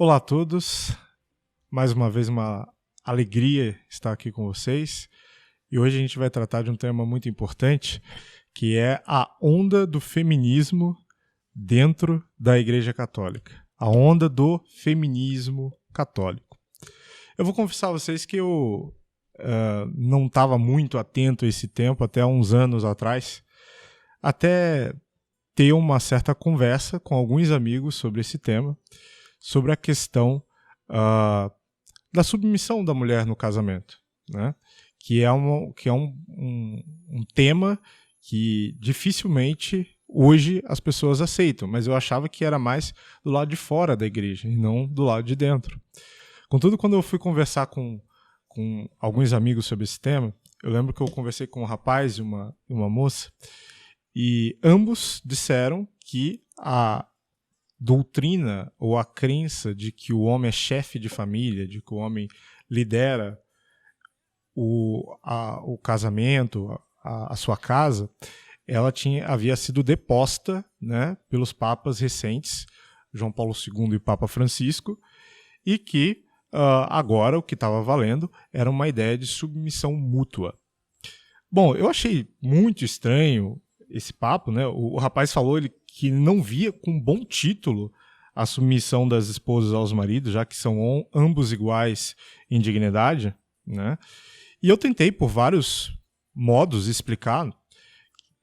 Olá a todos, mais uma vez uma alegria estar aqui com vocês e hoje a gente vai tratar de um tema muito importante que é a onda do feminismo dentro da Igreja Católica, a onda do feminismo católico. Eu vou confessar a vocês que eu não estava muito atento a esse tempo até há uns anos atrás, até ter uma certa conversa com alguns amigos sobre esse tema, sobre a questão da submissão da mulher no casamento, né? que é um tema que dificilmente hoje as pessoas aceitam, mas eu achava que era mais do lado de fora da igreja e não do lado de dentro. Contudo, quando eu fui conversar com alguns amigos sobre esse tema, eu lembro que eu conversei com um rapaz e uma moça, e ambos disseram que a doutrina ou a crença de que o homem é chefe de família, de que o homem lidera o casamento, a sua casa, ela havia sido deposta, né, pelos papas recentes, João Paulo II e Papa Francisco, e que agora o que estava valendo era uma ideia de submissão mútua. Bom, eu achei muito estranho esse papo, né? O rapaz falou que não via com bom título a submissão das esposas aos maridos, já que são ambos iguais em dignidade, né? E eu tentei por vários modos explicar,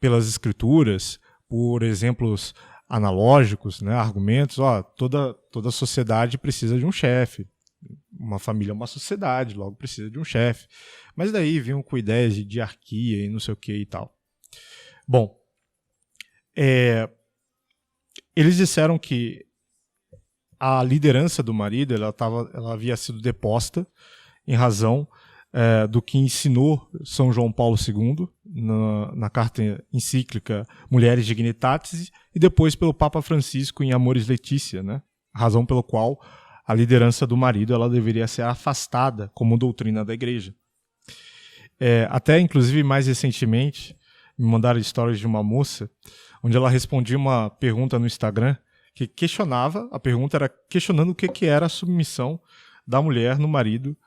pelas escrituras, por exemplos analógicos, né? Argumentos, toda sociedade precisa de um chefe, uma família é uma sociedade, logo precisa de um chefe. Mas daí vinham com ideias de diarquia e não sei o que e tal. Bom, eles disseram que a liderança do marido ela havia sido deposta em razão do que ensinou São João Paulo II na carta encíclica Mulieris Dignitatis e depois pelo Papa Francisco em Amoris Laetitia, né? A razão pela qual a liderança do marido ela deveria ser afastada como doutrina da igreja. Até, inclusive, mais recentemente, me mandaram histórias de uma moça onde ela respondia uma pergunta no Instagram que questionava, a pergunta era questionando o que era a submissão da mulher no marido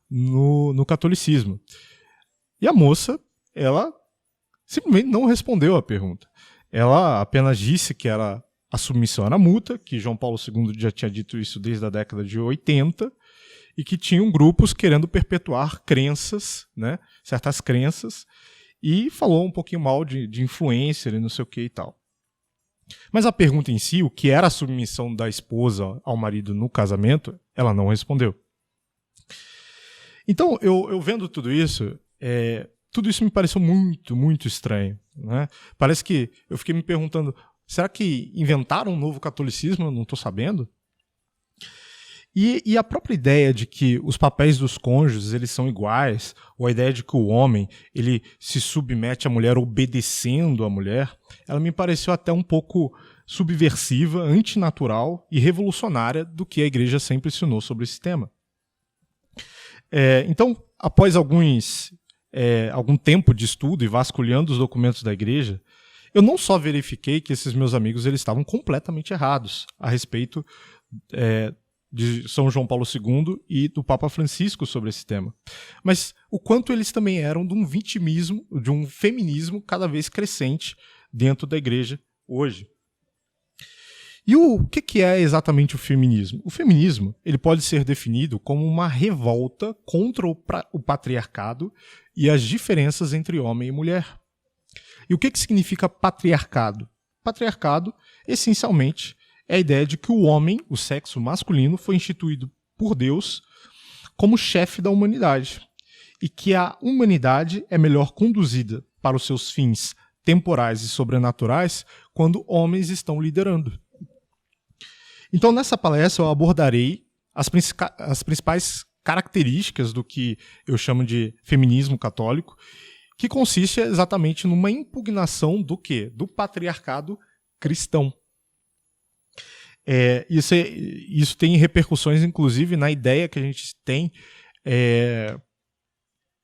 no catolicismo. E a moça, ela simplesmente não respondeu a pergunta. Ela apenas disse que a submissão era mútua, que João Paulo II já tinha dito isso desde a década de 80, e que tinham grupos querendo perpetuar crenças, né, certas crenças, e falou um pouquinho mal de influencer e não sei o que e tal. Mas a pergunta em si, o que era a submissão da esposa ao marido no casamento, ela não respondeu. Então, eu vendo tudo isso me pareceu muito, muito estranho, né? Parece que eu fiquei me perguntando, será que inventaram um novo catolicismo? Eu não estou sabendo. E a própria ideia de que os papéis dos cônjuges eles são iguais, ou a ideia de que o homem ele se submete à mulher obedecendo à mulher, ela me pareceu até um pouco subversiva, antinatural e revolucionária do que a igreja sempre ensinou sobre esse tema. Então, após algum tempo de estudo e vasculhando os documentos da igreja, eu não só verifiquei que esses meus amigos eles estavam completamente errados a respeito de São João Paulo II e do Papa Francisco sobre esse tema, mas o quanto eles também eram de um vitimismo, de um feminismo cada vez crescente dentro da igreja hoje. E o que é exatamente o feminismo? O feminismo ele pode ser definido como uma revolta contra o patriarcado e as diferenças entre homem e mulher. E o que significa patriarcado? Patriarcado, essencialmente, é a ideia de que o homem, o sexo masculino, foi instituído por Deus como chefe da humanidade e que a humanidade é melhor conduzida para os seus fins temporais e sobrenaturais quando homens estão liderando. Então, nessa palestra, eu abordarei as principais características do que eu chamo de feminismo católico, que consiste exatamente numa impugnação do quê? Do patriarcado cristão. Isso tem repercussões, inclusive, na ideia que a gente tem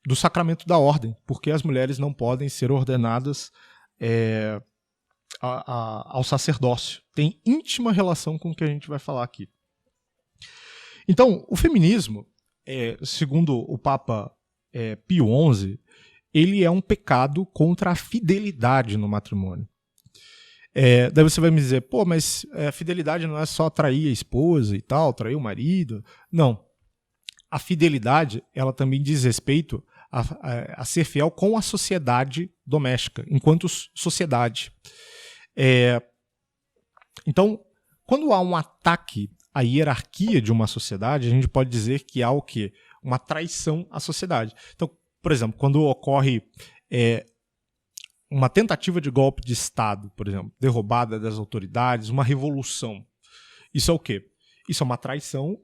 do sacramento da ordem, porque as mulheres não podem ser ordenadas ao sacerdócio. Tem íntima relação com o que a gente vai falar aqui. Então, o feminismo, segundo o Papa Pio XI, ele é um pecado contra a fidelidade no matrimônio. Daí você vai me dizer, pô, mas a fidelidade não é só trair a esposa e tal, trair o marido. Não. A fidelidade, ela também diz respeito a ser fiel com a sociedade doméstica, enquanto sociedade. Então, quando há um ataque à hierarquia de uma sociedade, a gente pode dizer que há o quê? Uma traição à sociedade. Então, por exemplo, quando ocorre uma tentativa de golpe de Estado, por exemplo, derrubada das autoridades, uma revolução, isso é o quê? Isso é uma traição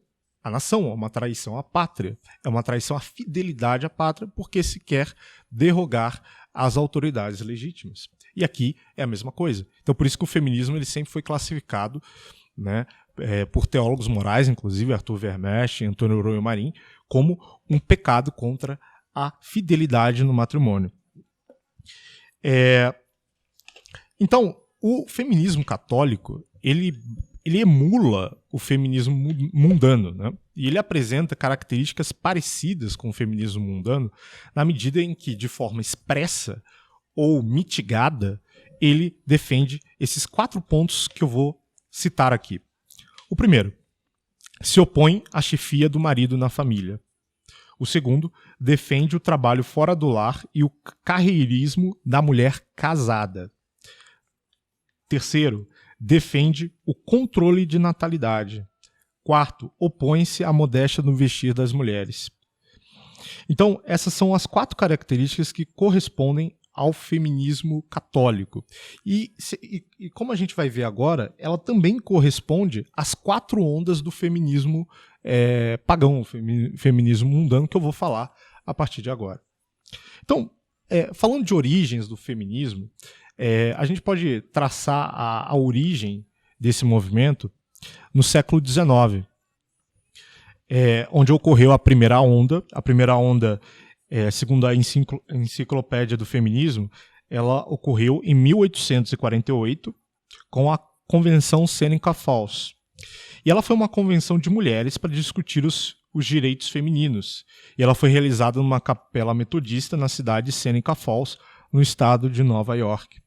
à nação, é uma traição à pátria, é uma traição à fidelidade à pátria, porque se quer derrogar as autoridades legítimas. E aqui é a mesma coisa. Então, por isso que o feminismo ele sempre foi classificado, né, por teólogos morais, inclusive Arthur Vermeersch, Antônio Aurélio Marim, como um pecado contra a fidelidade no matrimônio. Então, o feminismo católico, ele emula o feminismo mundano, né? E ele apresenta características parecidas com o feminismo mundano na medida em que, de forma expressa ou mitigada, ele defende esses 4 pontos que eu vou citar aqui. O primeiro, se opõe à chefia do marido na família. O segundo, defende o trabalho fora do lar e o carreirismo da mulher casada. Terceiro, defende o controle de natalidade. Quarto, opõe-se à modéstia no vestir das mulheres. Então, essas são as 4 características que correspondem ao feminismo católico. E como a gente vai ver agora, ela também corresponde às 4 ondas do feminismo pagão, feminismo mundano, que eu vou falar a partir de agora. Então, falando de origens do feminismo, a gente pode traçar a origem desse movimento no século XIX, onde ocorreu a primeira onda. A primeira onda, segundo a Enciclopédia do Feminismo, ela ocorreu em 1848 com a Convenção Seneca Falls. E ela foi uma convenção de mulheres para discutir os direitos femininos. E ela foi realizada numa capela metodista na cidade de Seneca Falls, no estado de Nova York.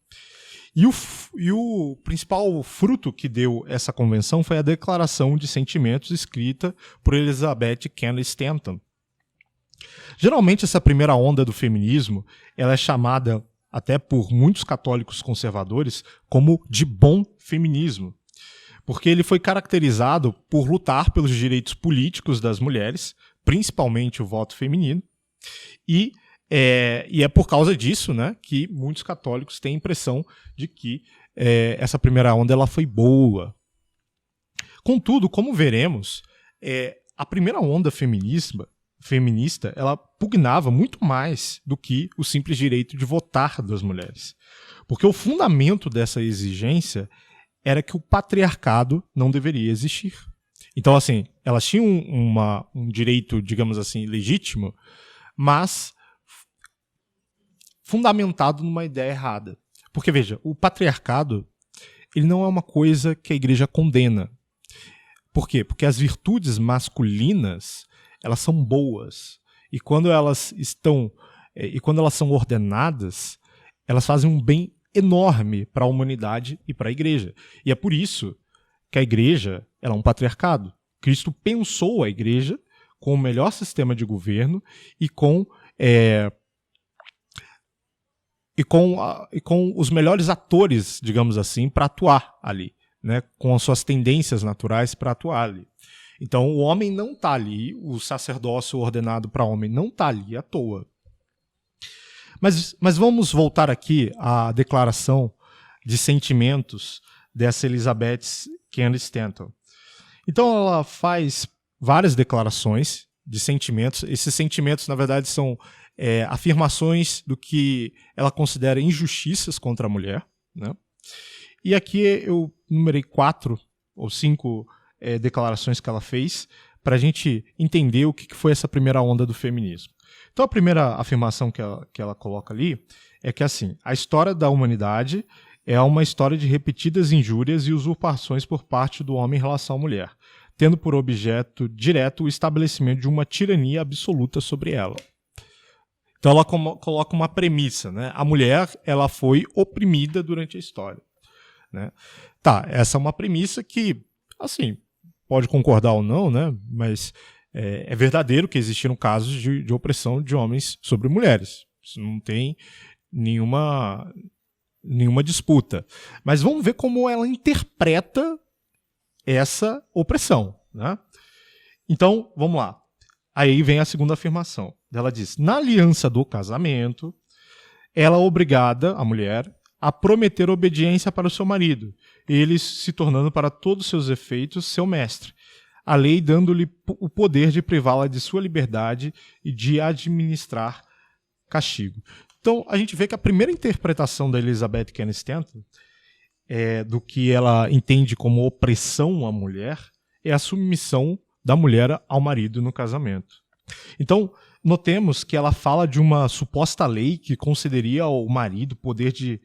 E o principal fruto que deu essa convenção foi a Declaração de Sentimentos escrita por Elizabeth Cady Stanton. Geralmente essa primeira onda do feminismo ela é chamada, até por muitos católicos conservadores, como de bom feminismo, porque ele foi caracterizado por lutar pelos direitos políticos das mulheres, principalmente o voto feminino, e é por causa disso, né, que muitos católicos têm a impressão de que essa primeira onda ela foi boa. Contudo, como veremos, a primeira onda feminista ela pugnava muito mais do que o simples direito de votar das mulheres. Porque o fundamento dessa exigência era que o patriarcado não deveria existir. Então, assim, elas tinham um direito, digamos assim, legítimo, mas fundamentado numa ideia errada. Porque, veja, o patriarcado ele não é uma coisa que a igreja condena. Por quê? Porque as virtudes masculinas elas são boas. E quando elas são ordenadas, elas fazem um bem enorme para a humanidade e para a igreja. E é por isso que a igreja ela é um patriarcado. Cristo pensou a igreja com o melhor sistema de governo e com os melhores atores, digamos assim, para atuar ali, né? Com as suas tendências naturais para atuar ali. Então o homem não está ali, o sacerdócio ordenado para homem não está ali à toa. Mas vamos voltar aqui à declaração de sentimentos dessa Elizabeth Cady Stanton. Então ela faz várias declarações de sentimentos. Esses sentimentos, na verdade, são afirmações do que ela considera injustiças contra a mulher, né? E aqui eu numerei 4 ou 5 declarações que ela fez para a gente entender o que foi essa primeira onda do feminismo. Então a primeira afirmação que ela coloca ali é que assim, a história da humanidade é uma história de repetidas injúrias e usurpações por parte do homem em relação à mulher. tendo por objeto direto o estabelecimento de uma tirania absoluta sobre ela. Então ela coloca uma premissa, né? A mulher, ela foi oprimida durante a história, né? Tá, essa é uma premissa que, assim, pode concordar ou não, né? Mas é verdadeiro que existiram casos de opressão de homens sobre mulheres. Isso não tem nenhuma disputa. Mas vamos ver como ela interpreta essa opressão, né? Então, vamos lá. Aí vem a segunda afirmação. Ela diz: na aliança do casamento, ela é obrigada, a mulher, a prometer obediência para o seu marido, ele se tornando para todos os seus efeitos seu mestre, a lei dando-lhe o poder de privá-la de sua liberdade e de administrar castigo. Então, a gente vê que a primeira interpretação da Elizabeth Cady Stanton do que ela entende como opressão à mulher é a submissão da mulher ao marido no casamento. Então, notemos que ela fala de uma suposta lei que concederia ao marido o poder de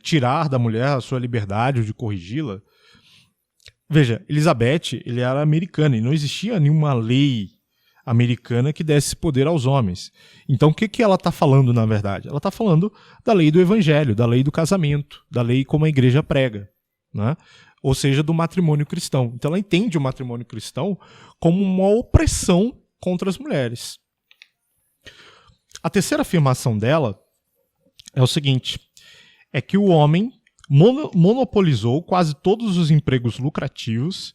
tirar da mulher a sua liberdade ou de corrigi-la. Veja, Elizabeth ele era americana e não existia nenhuma lei americana que desse poder aos homens. Então, o que ela está falando, na verdade? Ela está falando da lei do evangelho, da lei do casamento, da lei como a igreja prega, né? Ou seja, do matrimônio cristão. Então, ela entende o matrimônio cristão como uma opressão contra as mulheres. A terceira afirmação dela é o seguinte, é que o homem monopolizou quase todos os empregos lucrativos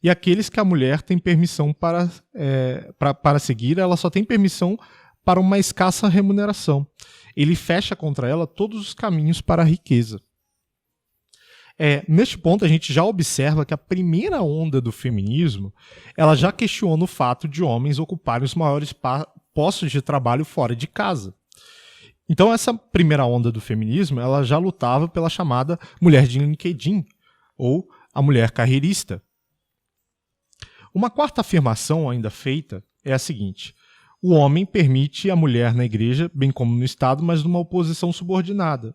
e aqueles que a mulher tem permissão para seguir, ela só tem permissão para uma escassa remuneração. Ele fecha contra ela todos os caminhos para a riqueza. Neste ponto, a gente já observa que a primeira onda do feminismo ela já questiona o fato de homens ocuparem os maiores postos de trabalho fora de casa. Então, essa primeira onda do feminismo ela já lutava pela chamada mulher de LinkedIn, ou a mulher carreirista. Uma quarta afirmação ainda feita é a seguinte: o homem permite a mulher na igreja, bem como no Estado, mas numa posição subordinada,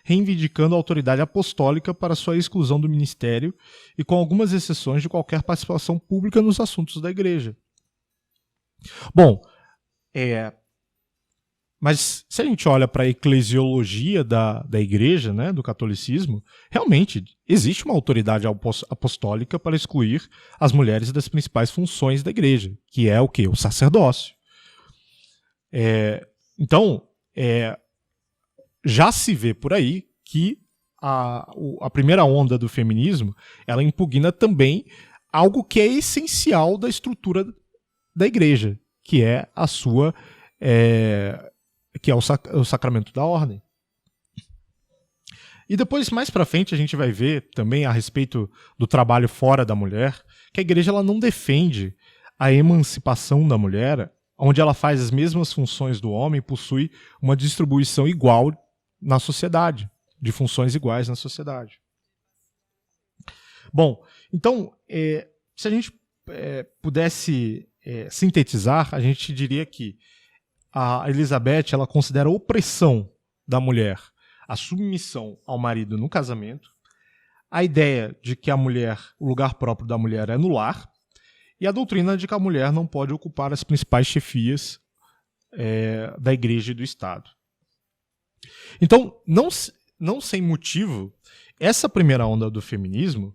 reivindicando a autoridade apostólica para sua exclusão do ministério e com algumas exceções de qualquer participação pública nos assuntos da igreja. Bom, mas se a gente olha para a eclesiologia da igreja, né, do catolicismo, realmente existe uma autoridade apostólica para excluir as mulheres das principais funções da igreja, que é o quê? O sacerdócio. Então, já se vê por aí que a primeira onda do feminismo ela impugna também algo que é essencial da estrutura da igreja, que é a sua... que é o sacramento da ordem. E depois, mais para frente, a gente vai ver também a respeito do trabalho fora da mulher, que a igreja ela não defende a emancipação da mulher, onde ela faz as mesmas funções do homem e possui uma distribuição igual na sociedade, de funções iguais na sociedade. Bom, então, se a gente pudesse sintetizar, a gente diria que a Elizabeth ela considera a opressão da mulher a submissão ao marido no casamento, a ideia de que o lugar próprio da mulher é no lar, e a doutrina de que a mulher não pode ocupar as principais chefias da igreja e do Estado. Então, não sem motivo, essa primeira onda do feminismo,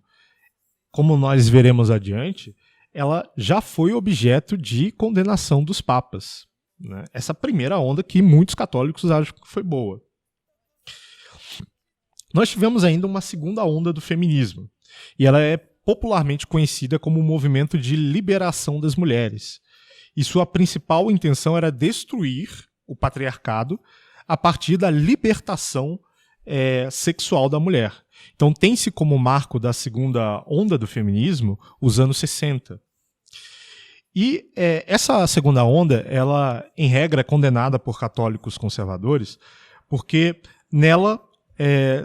como nós veremos adiante, ela já foi objeto de condenação dos papas. Né? Essa primeira onda que muitos católicos acham que foi boa. Nós tivemos ainda uma segunda onda do feminismo, e ela é popularmente conhecida como o movimento de liberação das mulheres. E sua principal intenção era destruir o patriarcado a partir da libertação sexual da mulher. Então tem-se como marco da segunda onda do feminismo os anos 60. E essa segunda onda, ela, em regra, é condenada por católicos conservadores, porque nela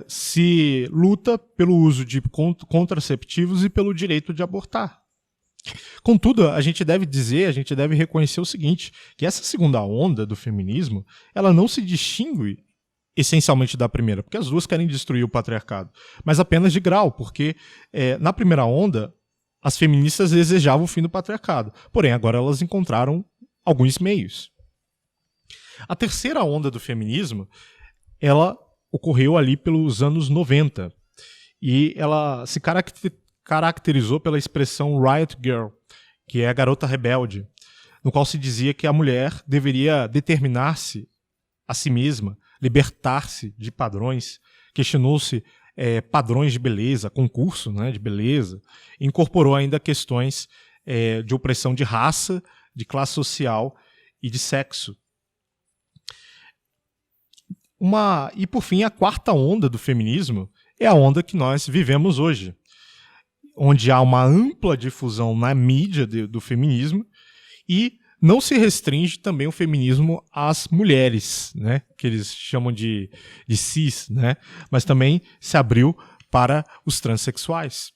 se luta pelo uso de contraceptivos e pelo direito de abortar. Contudo, a gente deve reconhecer o seguinte, que essa segunda onda do feminismo, ela não se distingue essencialmente da primeira, porque as duas querem destruir o patriarcado, mas apenas de grau, porque na primeira onda as feministas desejavam o fim do patriarcado, porém agora elas encontraram alguns meios. A terceira onda do feminismo, ela ocorreu ali pelos anos 90 e ela se caracterizou pela expressão Riot Girl, que é a garota rebelde, no qual se dizia que a mulher deveria determinar-se a si mesma, libertar-se de padrões, questionou-se padrões de beleza, concurso, né, de beleza, e incorporou ainda questões de opressão de raça, de classe social e de sexo. E por fim, a quarta onda do feminismo é a onda que nós vivemos hoje, onde há uma ampla difusão na mídia do feminismo e não se restringe também o feminismo às mulheres, né, que eles chamam de cis, né, mas também se abriu para os transexuais.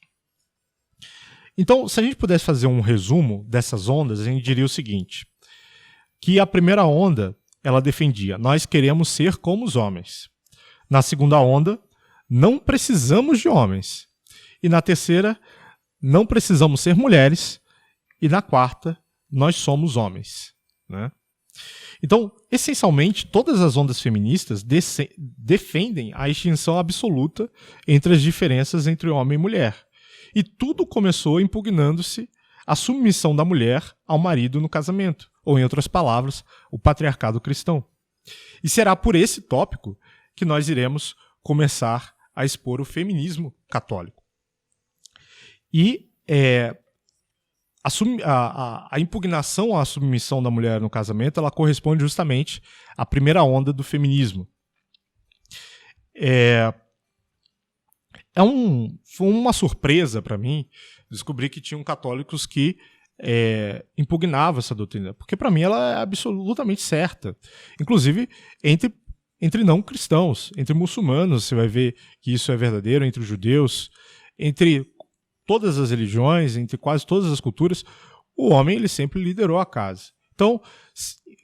Então, se a gente pudesse fazer um resumo dessas ondas, a gente diria o seguinte, que a primeira onda, ela defendia, nós queremos ser como os homens. Na segunda onda, não precisamos de homens. E na terceira, não precisamos ser mulheres. E na quarta, nós somos homens. Né? Então, essencialmente, todas as ondas feministas defendem a extinção absoluta entre as diferenças entre homem e mulher. E tudo começou impugnando-se a submissão da mulher ao marido no casamento, ou, em outras palavras, o patriarcado cristão. E será por esse tópico que nós iremos começar a expor o feminismo católico. E a impugnação à submissão da mulher no casamento, ela corresponde justamente à primeira onda do feminismo. Foi uma surpresa para mim descobrir que tinham católicos que impugnavam essa doutrina, porque para mim ela é absolutamente certa. Inclusive, entre não cristãos, entre muçulmanos, você vai ver que isso é verdadeiro, entre os judeus, entre todas as religiões, entre quase todas as culturas, o homem ele sempre liderou a casa. Então,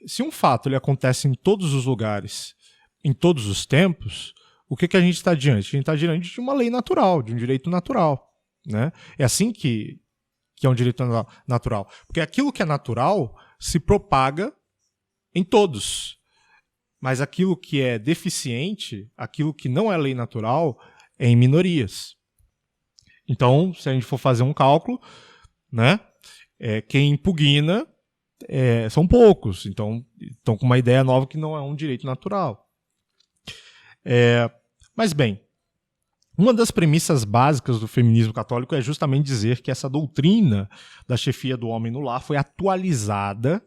se um fato ele acontece em todos os lugares, em todos os tempos, o que a gente está diante? A gente está diante de uma lei natural, de um direito natural. Né? É assim que é um direito natural. Porque aquilo que é natural se propaga em todos. Mas aquilo que é deficiente, aquilo que não é lei natural, é em minorias. Então, se a gente for fazer um cálculo, né, quem impugna são poucos. Então, estão com uma ideia nova que não é um direito natural. Mas, bem, uma das premissas básicas do feminismo católico é justamente dizer que essa doutrina da chefia do homem no lar foi atualizada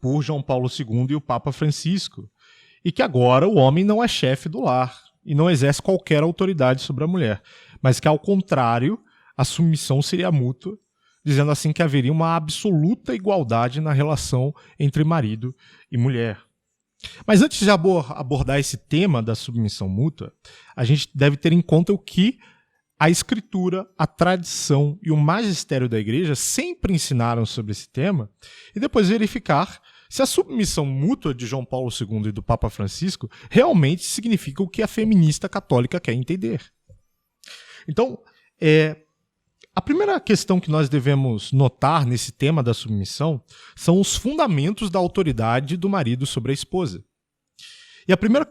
por João Paulo II e o Papa Francisco, e que agora o homem não é chefe do lar e não exerce qualquer autoridade sobre a mulher, mas que, ao contrário, a submissão seria mútua, dizendo assim que haveria uma absoluta igualdade na relação entre marido e mulher. Mas antes de abordar esse tema da submissão mútua, a gente deve ter em conta o que a Escritura, a tradição e o magistério da Igreja sempre ensinaram sobre esse tema, e depois verificar se a submissão mútua de João Paulo II e do Papa Francisco realmente significa o que a feminista católica quer entender. Então, a primeira questão que nós devemos notar nesse tema da submissão são os fundamentos da autoridade do marido sobre a esposa. E a primeira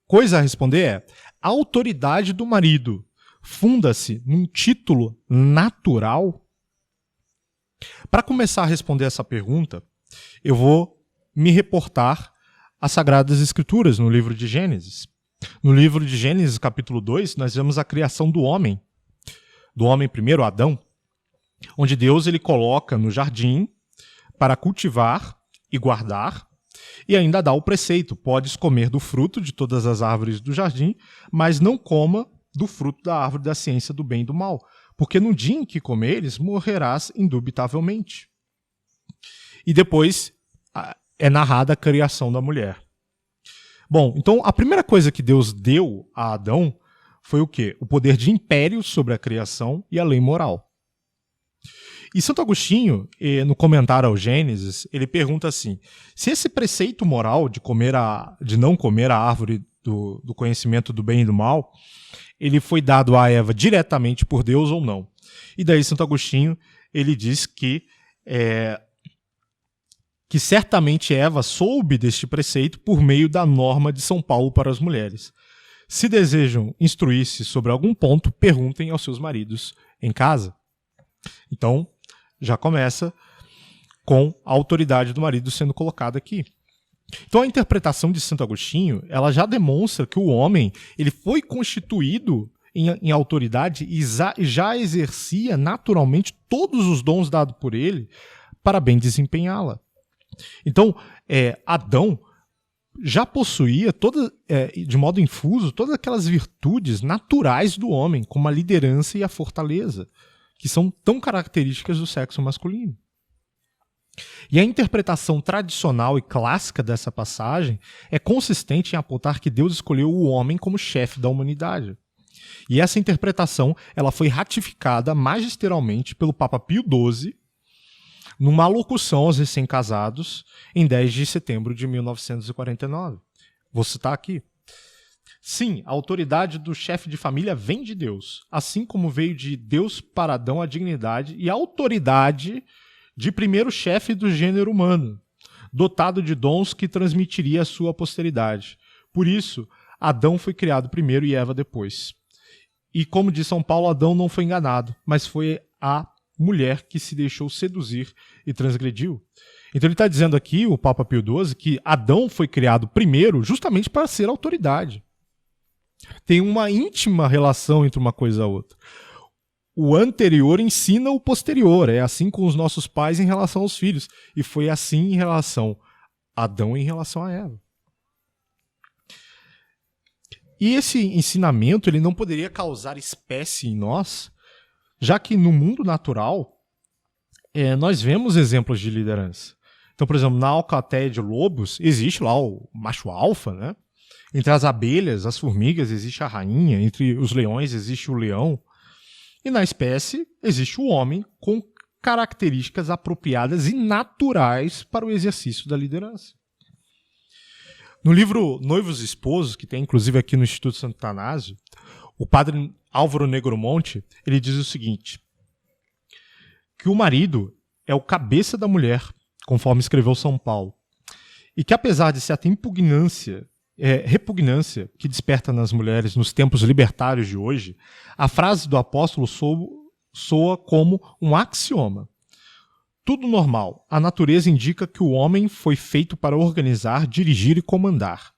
coisa a responder é: a autoridade do marido funda-se num título natural? Para começar a responder essa pergunta, eu vou me reportar às Sagradas Escrituras, no livro de Gênesis. No livro de Gênesis, capítulo 2, nós vemos a criação do homem primeiro, Adão, onde Deus ele coloca no jardim para cultivar e guardar, e ainda dá o preceito: podes comer do fruto de todas as árvores do jardim, mas não coma do fruto da árvore da ciência do bem e do mal, porque no dia em que comeres, morrerás indubitavelmente. E depois é narrada a criação da mulher. Bom, então a primeira coisa que Deus deu a Adão foi o quê? O poder de império sobre a criação e a lei moral. E Santo Agostinho, no comentário ao Gênesis, ele pergunta assim: se esse preceito moral de não comer a árvore do conhecimento do bem e do mal, ele foi dado a Eva diretamente por Deus ou não. E daí Santo Agostinho ele diz que certamente Eva soube deste preceito por meio da norma de São Paulo para as mulheres. Se desejam instruir-se sobre algum ponto, perguntem aos seus maridos em casa. Então, já começa com a autoridade do marido sendo colocada aqui. Então, a interpretação de Santo Agostinho, ela já demonstra que o homem ele foi constituído em autoridade e já exercia naturalmente todos os dons dados por ele para bem desempenhá-la. Então, Adão já possuía, de modo infuso, todas aquelas virtudes naturais do homem, como a liderança e a fortaleza, que são tão características do sexo masculino. E a interpretação tradicional e clássica dessa passagem é consistente em apontar que Deus escolheu o homem como chefe da humanidade. E essa interpretação ela foi ratificada magisterialmente pelo Papa Pio XII numa alocução aos recém-casados em 10 de setembro de 1949. Vou citar aqui. Sim, a autoridade do chefe de família vem de Deus, assim como veio de Deus para Adão a dignidade e a autoridade de primeiro chefe do gênero humano, dotado de dons que transmitiria à sua posteridade. Por isso, Adão foi criado primeiro e Eva depois. E como diz São Paulo, Adão não foi enganado, mas foi a mulher que se deixou seduzir e transgrediu. Então ele está dizendo aqui, o Papa Pio XII, que Adão foi criado primeiro justamente para ser autoridade. Tem uma íntima relação entre uma coisa e a outra. O anterior ensina o posterior. É assim com os nossos pais em relação aos filhos. E foi assim em relação a Adão e em relação a Eva. E esse ensinamento ele não poderia causar espécie em nós, já que no mundo natural nós vemos exemplos de liderança. Então, por exemplo, na alcateia de lobos existe lá o macho alfa, né? Entre as abelhas, as formigas, existe a rainha. Entre os leões existe o leão. E na espécie, existe o homem com características apropriadas e naturais para o exercício da liderança. No livro Noivos e Esposos, que tem inclusive aqui no Instituto Santo Tanásio, o padre Álvaro Negromonte, ele diz o seguinte, que o marido é o cabeça da mulher, conforme escreveu São Paulo, e que apesar de certa repugnância que desperta nas mulheres nos tempos libertários de hoje, a frase do apóstolo soa como um axioma. Tudo normal. A natureza indica que o homem foi feito para organizar, dirigir e comandar.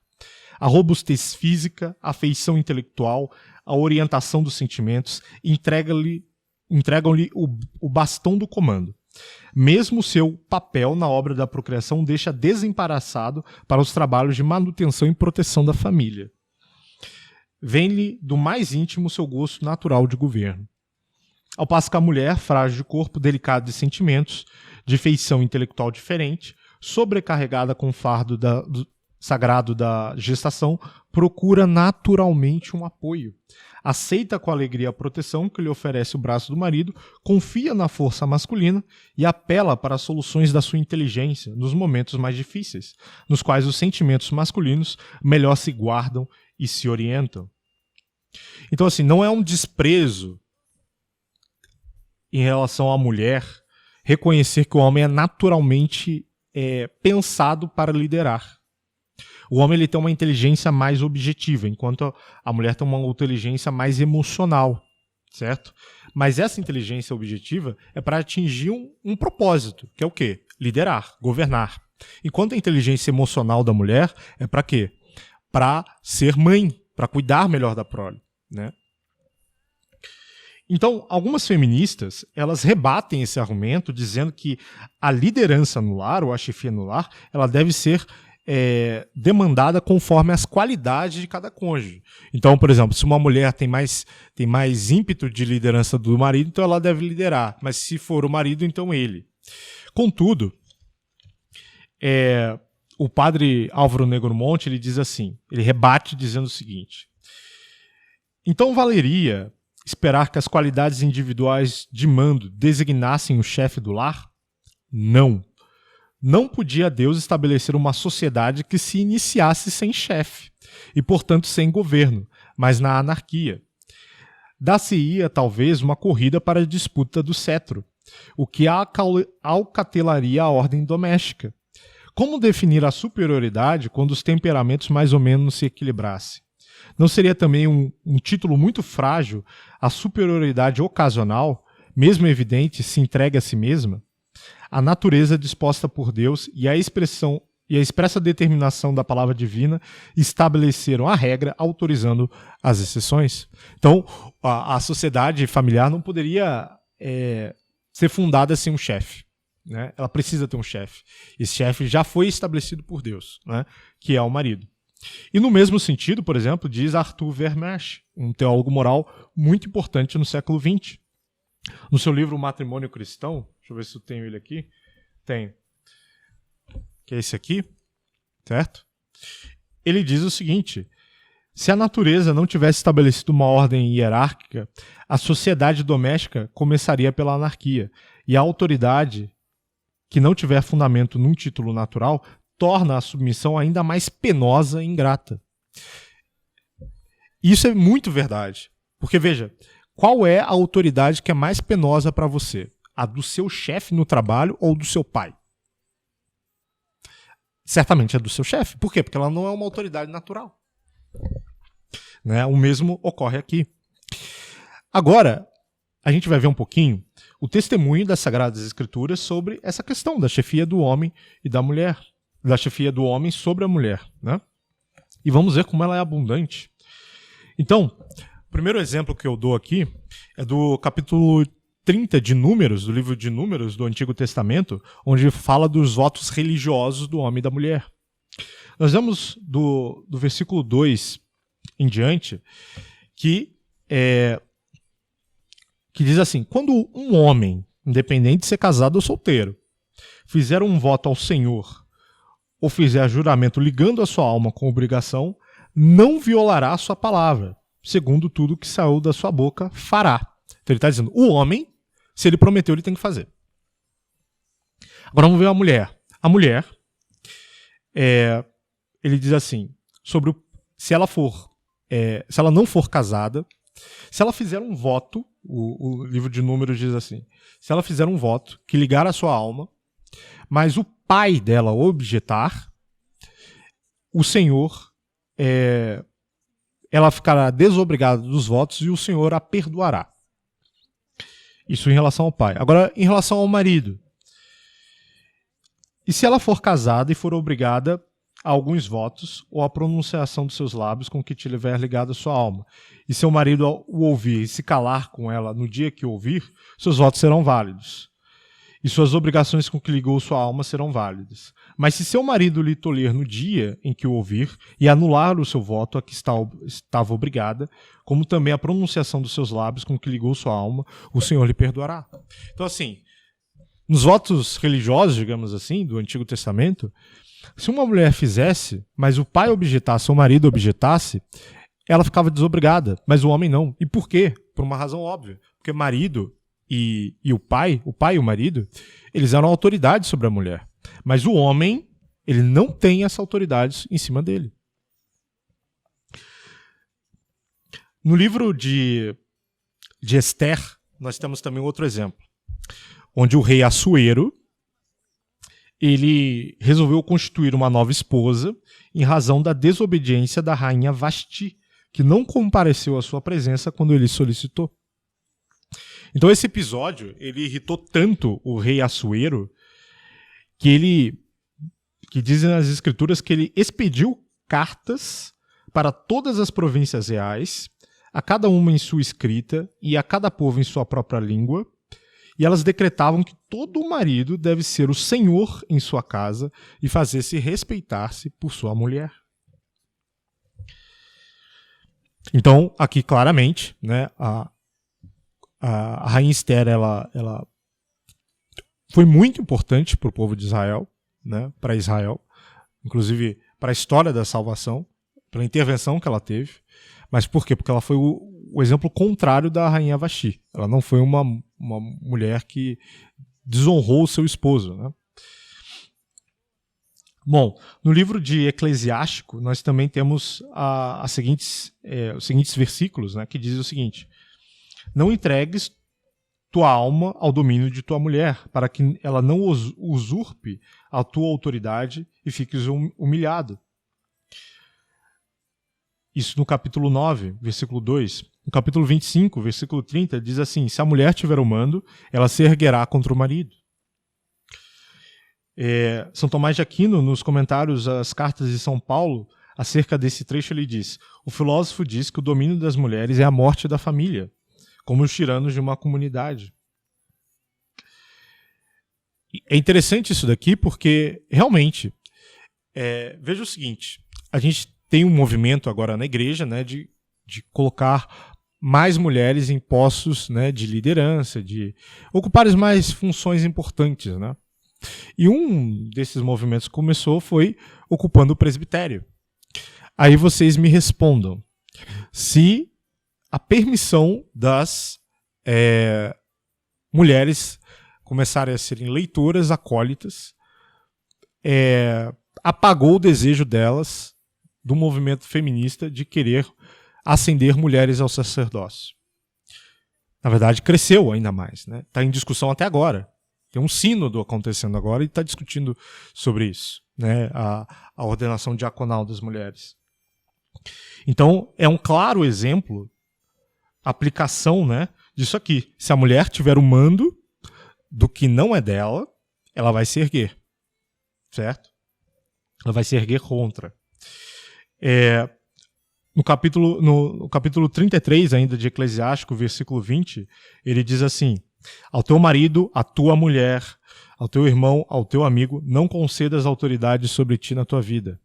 A robustez física, a afeição intelectual, a orientação dos sentimentos entregam-lhe o bastão do comando. Mesmo seu papel na obra da procriação deixa desembaraçado para os trabalhos de manutenção e proteção da família. Vem-lhe do mais íntimo seu gosto natural de governo. Ao passo que a mulher, frágil de corpo, delicada de sentimentos, de feição intelectual diferente, sobrecarregada com o fardo sagrado da gestação, procura naturalmente um apoio. Aceita com alegria a proteção que lhe oferece o braço do marido, confia na força masculina e apela para as soluções da sua inteligência nos momentos mais difíceis, nos quais os sentimentos masculinos melhor se guardam e se orientam. Então, assim, não é um desprezo em relação à mulher reconhecer que o homem é naturalmente pensado para liderar. O homem ele tem uma inteligência mais objetiva, enquanto a mulher tem uma inteligência mais emocional, certo? Mas essa inteligência objetiva é para atingir um propósito, que é o quê? Liderar, governar. Enquanto a inteligência emocional da mulher é para quê? Para ser mãe, para cuidar melhor da prole, né? Então, algumas feministas, elas rebatem esse argumento dizendo que a liderança no lar, ou a chefia no lar, ela deve ser demandada conforme as qualidades de cada cônjuge. Então, por exemplo, se uma mulher tem mais ímpeto de liderança do marido, então ela deve liderar. Mas se for o marido, então ele. Contudo, o padre Álvaro Negromonte, ele diz assim, ele rebate dizendo o seguinte: então valeria esperar que as qualidades individuais de mando designassem o chefe do lar? Não. Não podia Deus estabelecer uma sociedade que se iniciasse sem chefe. e, portanto, sem governo, mas na anarquia. Dar-se-ia, talvez, uma corrida para a disputa do cetro, o que alcatelaria a ordem doméstica. Como definir a superioridade quando os temperamentos mais ou menos se equilibrassem? Não seria também um título muito frágil a superioridade ocasional, mesmo evidente, se entregue a si mesma? A natureza disposta por Deus e a expressa determinação da palavra divina estabeleceram a regra, autorizando as exceções. Então, a sociedade familiar não poderia ser fundada sem um chefe, né? Ela precisa ter um chefe. Esse chefe já foi estabelecido por Deus, né? Que é o marido. E no mesmo sentido, por exemplo, diz Arthur Vermersch, um teólogo moral muito importante no século XX. No seu livro O Matrimônio Cristão, deixa eu ver se eu tenho ele aqui, tenho, que é esse aqui, certo? Ele diz o seguinte: se a natureza não tivesse estabelecido uma ordem hierárquica, a sociedade doméstica começaria pela anarquia, e a autoridade que não tiver fundamento num título natural torna a submissão ainda mais penosa e ingrata. Isso é muito verdade, porque veja, qual é a autoridade que é mais penosa para você? A do seu chefe no trabalho ou do seu pai? Certamente é do seu chefe. Por quê? Porque ela não é uma autoridade natural. Né? O mesmo ocorre aqui. Agora, a gente vai ver um pouquinho o testemunho das Sagradas Escrituras sobre essa questão da chefia do homem e da mulher, da chefia do homem sobre a mulher, né? E vamos ver como ela é abundante. Então, o primeiro exemplo que eu dou aqui é do capítulo 30 de Números, do livro de Números do Antigo Testamento, onde fala dos votos religiosos do homem e da mulher. Nós vemos do versículo 2 em diante que diz assim: quando um homem, independente de ser casado ou solteiro, fizer um voto ao Senhor ou fizer juramento ligando a sua alma com obrigação, não violará a sua palavra, segundo tudo que saiu da sua boca, fará. Então ele está dizendo, o homem, se ele prometeu, ele tem que fazer. Agora vamos ver a mulher. A mulher, ele diz assim, sobre se ela não for casada, se ela fizer um voto, o livro de Números diz assim, se ela fizer um voto que ligar a sua alma, mas o pai dela objetar, o Senhor, ela ficará desobrigada dos votos e o Senhor a perdoará. Isso em relação ao pai. Agora, em relação ao marido. E se ela for casada e for obrigada a alguns votos ou a pronunciação dos seus lábios com que tiver ligado a sua alma, e seu marido o ouvir e se calar com ela no dia que o ouvir, seus votos serão válidos. E suas obrigações com que ligou sua alma serão válidas. Mas se seu marido lhe tolher no dia em que o ouvir e anular o seu voto a que estava obrigada, como também a pronunciação dos seus lábios com que ligou sua alma, o Senhor lhe perdoará. Então, assim, nos votos religiosos, digamos assim, do Antigo Testamento, se uma mulher fizesse, mas o pai objetasse, ou o marido objetasse, ela ficava desobrigada, mas o homem não. E por quê? Por uma razão óbvia. Porque marido e o pai e o marido, eles eram autoridade sobre a mulher. Mas o homem, ele não tem essa autoridade em cima dele. No livro de Esther, nós temos também outro exemplo, onde o rei Assuero, ele resolveu constituir uma nova esposa em razão da desobediência da rainha Vasti, que não compareceu à sua presença quando ele solicitou. Então esse episódio, ele irritou tanto o rei Assuero que dizem nas escrituras que ele expediu cartas para todas as províncias reais, a cada uma em sua escrita e a cada povo em sua própria língua, e elas decretavam que todo marido deve ser o senhor em sua casa e fazer-se respeitar-se por sua mulher. Então, aqui claramente, né, a rainha Esther, ela foi muito importante para o povo de Israel, né, para Israel, inclusive para a história da salvação, pela intervenção que ela teve. Mas por quê? Porque ela foi o exemplo contrário da rainha Vasti. Ela não foi uma mulher que desonrou o seu esposo, né? Bom, no livro de Eclesiástico, nós também temos os seguintes versículos, né, que dizem o seguinte: não entregues tua alma ao domínio de tua mulher, para que ela não usurpe a tua autoridade e fiques humilhado. Isso no capítulo 9, versículo 2. No capítulo 25, versículo 30, diz assim: se a mulher tiver o mando, ela se erguerá contra o marido. São Tomás de Aquino, nos comentários às cartas de São Paulo, acerca desse trecho, ele diz: o filósofo diz que o domínio das mulheres é a morte da família, como os tiranos de uma comunidade. É interessante isso daqui porque, realmente, veja o seguinte, a gente tem um movimento agora na igreja, né, de colocar mais mulheres em postos, né, de liderança, de ocuparem mais funções importantes, né? E um desses movimentos que começou foi ocupando o presbitério. Aí vocês me respondam se a permissão das mulheres começarem a serem leitoras, acólitas, apagou o desejo delas, do movimento feminista, de querer ascender mulheres ao sacerdócio. Na verdade, cresceu ainda mais, né? Está em discussão até agora. Tem um sínodo acontecendo agora e está discutindo sobre isso, né? A ordenação diaconal das mulheres. Então, é um claro exemplo, aplicação, né, disso aqui. Se a mulher tiver o mando do que não é dela, ela vai se erguer, certo? Ela vai se erguer contra. No capítulo 33 ainda de Eclesiástico, versículo 20, ele diz assim: ao teu marido, à tua mulher, ao teu irmão, ao teu amigo, não concedas autoridade sobre ti na tua vida.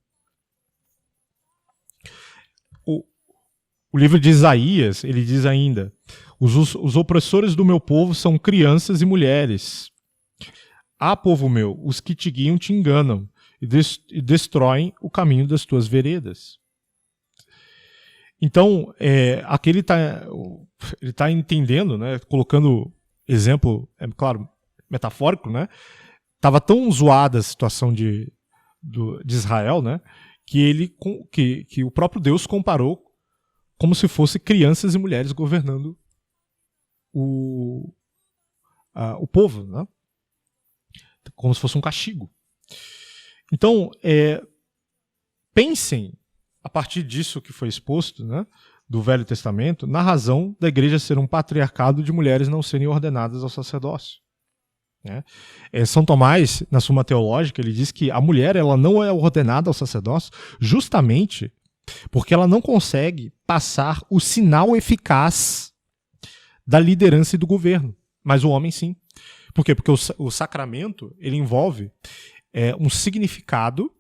O livro de Isaías, ele diz ainda: os opressores do meu povo são crianças e mulheres. Ah, povo meu, os que te guiam te enganam e destroem o caminho das tuas veredas. Então, aqui ele tá entendendo, né, colocando exemplo, claro, metafórico, né? Tava tão zoada a situação de Israel, né, que o próprio Deus comparou como se fosse crianças e mulheres governando o povo, né? Como se fosse um castigo. Então, pensem, a partir disso que foi exposto, né, do Velho Testamento, na razão da igreja ser um patriarcado de mulheres não serem ordenadas ao sacerdócio. Né? São Tomás, na Suma Teológica, ele diz que a mulher ela não é ordenada ao sacerdócio justamente porque ela não consegue passar o sinal eficaz da liderança e do governo, mas o homem sim. Por quê? Porque o sacramento ele envolve um significado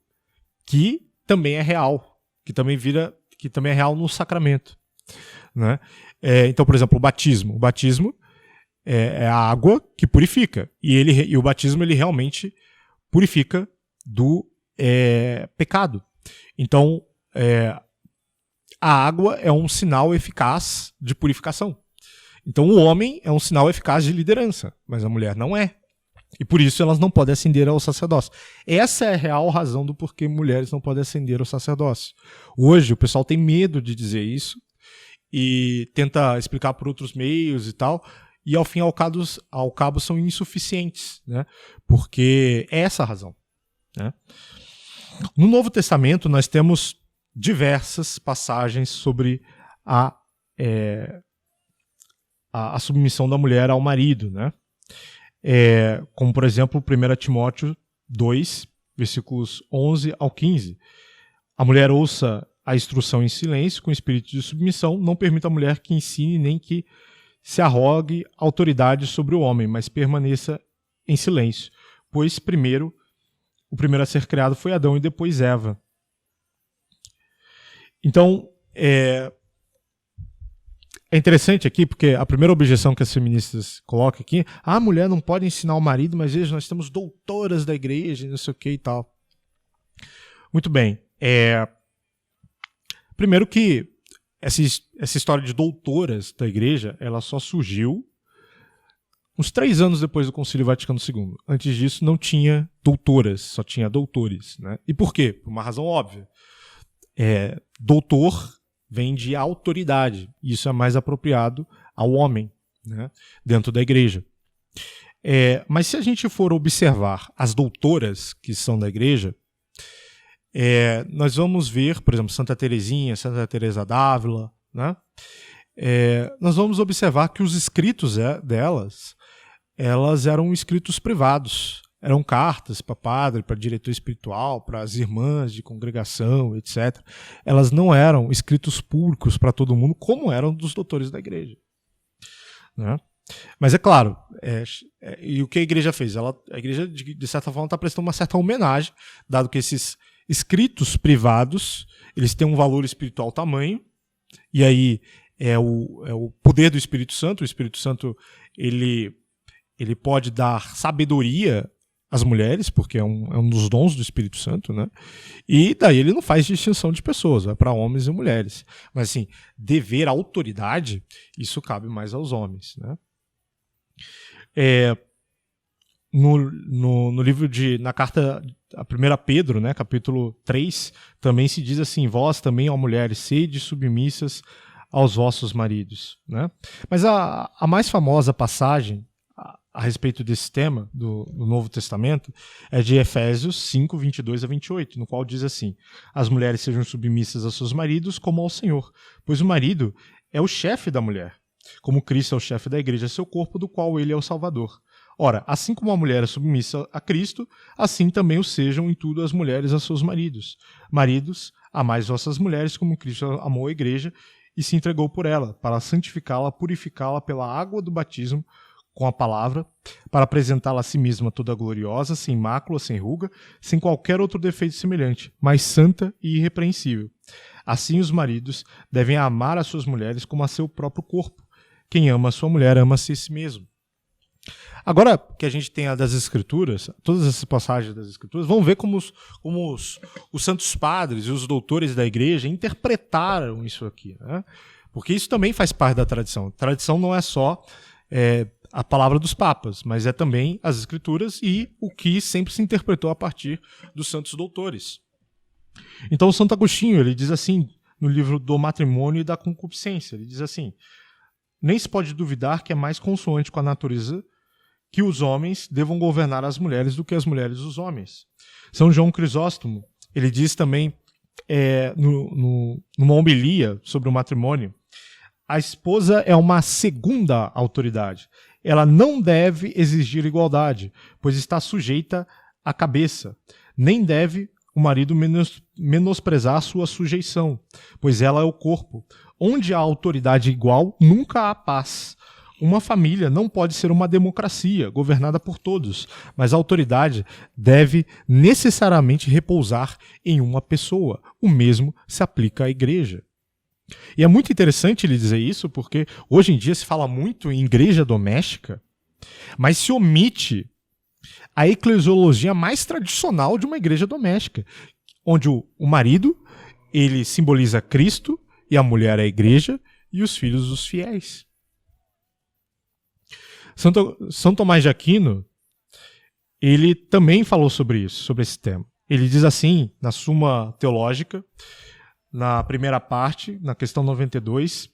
que também é real, que também é real no sacramento. Né? Então, por exemplo, o batismo. O batismo é a água que purifica. E o batismo ele realmente purifica do pecado. Então, a água é um sinal eficaz de purificação. Então, o homem é um sinal eficaz de liderança, mas a mulher não é. E por isso elas não podem ascender ao sacerdócio. Essa é a real razão do porquê mulheres não podem ascender ao sacerdócio. Hoje o pessoal tem medo de dizer isso e tenta explicar por outros meios e tal, e ao fim e ao cabo são insuficientes, né? Porque é essa a razão. Né? No Novo Testamento nós temos diversas passagens sobre a submissão da mulher ao marido, né? Como, por exemplo, 1 Timóteo 2, versículos 11 ao 15. A mulher ouça a instrução em silêncio, com espírito de submissão, não permita a mulher que ensine nem que se arrogue autoridade sobre o homem, mas permaneça em silêncio, pois o primeiro a ser criado foi Adão e depois Eva. Então, é interessante aqui, porque a primeira objeção que as feministas colocam aqui, a mulher não pode ensinar o marido, mas veja, nós temos doutoras da igreja, não sei o que e tal. Muito bem. Primeiro que essa história de doutoras da igreja, ela só surgiu uns 3 anos depois do Concílio Vaticano II. Antes disso não tinha doutoras, só tinha doutores, né? E por quê? Por uma razão óbvia. Doutor vem de autoridade. Isso é mais apropriado ao homem, né, dentro da igreja. Mas se a gente for observar as doutoras que são da igreja, nós vamos ver, por exemplo, Santa Teresinha, Santa Teresa d'Ávila, né? Nós vamos observar que os escritos delas, elas eram escritos privados. Eram cartas para padre, para diretor espiritual, para as irmãs de congregação, etc. Elas não eram escritos públicos para todo mundo, como eram dos doutores da igreja, né? Mas é claro, e o que a igreja fez? A igreja, de certa forma, está prestando uma certa homenagem, dado que esses escritos privados, eles têm um valor espiritual tamanho, e aí é o poder do Espírito Santo. O Espírito Santo, ele pode dar sabedoria às mulheres, porque é um dos dons do Espírito Santo, né? E daí ele não faz distinção de pessoas, vai para homens e mulheres. Mas assim, dever, autoridade, isso cabe mais aos homens, né? No livro na carta a 1 Pedro, né, capítulo 3, também se diz assim: vós também, ó mulheres, sede submissas aos vossos maridos, né? Mas a mais famosa passagem a respeito desse tema do Novo Testamento é de Efésios 5, 22 a 28, no qual diz assim: as mulheres sejam submissas aos seus maridos como ao Senhor, pois o marido é o chefe da mulher, como Cristo é o chefe da igreja, seu corpo, do qual ele é o Salvador. Ora, assim como a mulher é submissa a Cristo, assim também o sejam em tudo as mulheres a seus maridos. Maridos, amai vossas mulheres como Cristo amou a igreja e se entregou por ela, para santificá-la, purificá-la pela água do batismo com a palavra, para apresentá-la a si mesma toda gloriosa, sem mácula, sem ruga, sem qualquer outro defeito semelhante, mas santa e irrepreensível. Assim os maridos devem amar as suas mulheres como a seu próprio corpo. Quem ama a sua mulher, ama-se a si mesmo. Agora que a gente tem a das Escrituras, todas essas passagens das Escrituras, vamos ver como os santos padres e os doutores da igreja interpretaram isso aqui, né? Porque isso também faz parte da tradição. A tradição não é só a palavra dos papas, mas é também as Escrituras e o que sempre se interpretou a partir dos santos doutores. Então o Santo Agostinho, ele diz assim, no livro do Matrimônio e da Concupiscência, ele diz assim: nem se pode duvidar que é mais consoante com a natureza que os homens devam governar as mulheres do que as mulheres os homens. São João Crisóstomo, ele diz também, numa homilia sobre o matrimônio, a esposa é uma segunda autoridade. Ela não deve exigir igualdade, pois está sujeita à cabeça. Nem deve o marido menosprezar sua sujeição, pois ela é o corpo. Onde há autoridade igual, nunca há paz. Uma família não pode ser uma democracia governada por todos, mas a autoridade deve necessariamente repousar em uma pessoa. O mesmo se aplica à igreja. E é muito interessante ele dizer isso, porque hoje em dia se fala muito em igreja doméstica, mas se omite a eclesiologia mais tradicional de uma igreja doméstica, onde o marido, ele simboliza Cristo, e a mulher é a igreja, e os filhos os fiéis. São Tomás de Aquino, ele também falou sobre isso, sobre esse tema. Ele diz assim, na Suma Teológica, na primeira parte, na questão 92,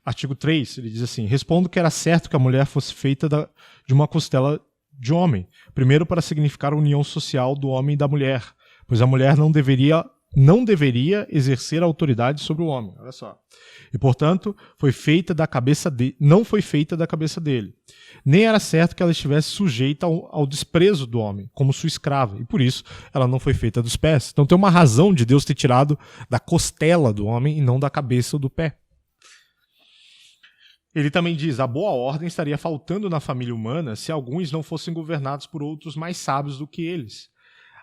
artigo 3, ele diz assim: respondo que era certo que a mulher fosse feita de uma costela de homem, primeiro para significar a união social do homem e da mulher, pois a mulher não deveria exercer autoridade sobre o homem. Olha só. E, portanto, não foi feita da cabeça dele. Nem era certo que ela estivesse sujeita ao desprezo do homem, como sua escrava, e por isso ela não foi feita dos pés. Então tem uma razão de Deus ter tirado da costela do homem e não da cabeça ou do pé. Ele também diz: a boa ordem estaria faltando na família humana se alguns não fossem governados por outros mais sábios do que eles.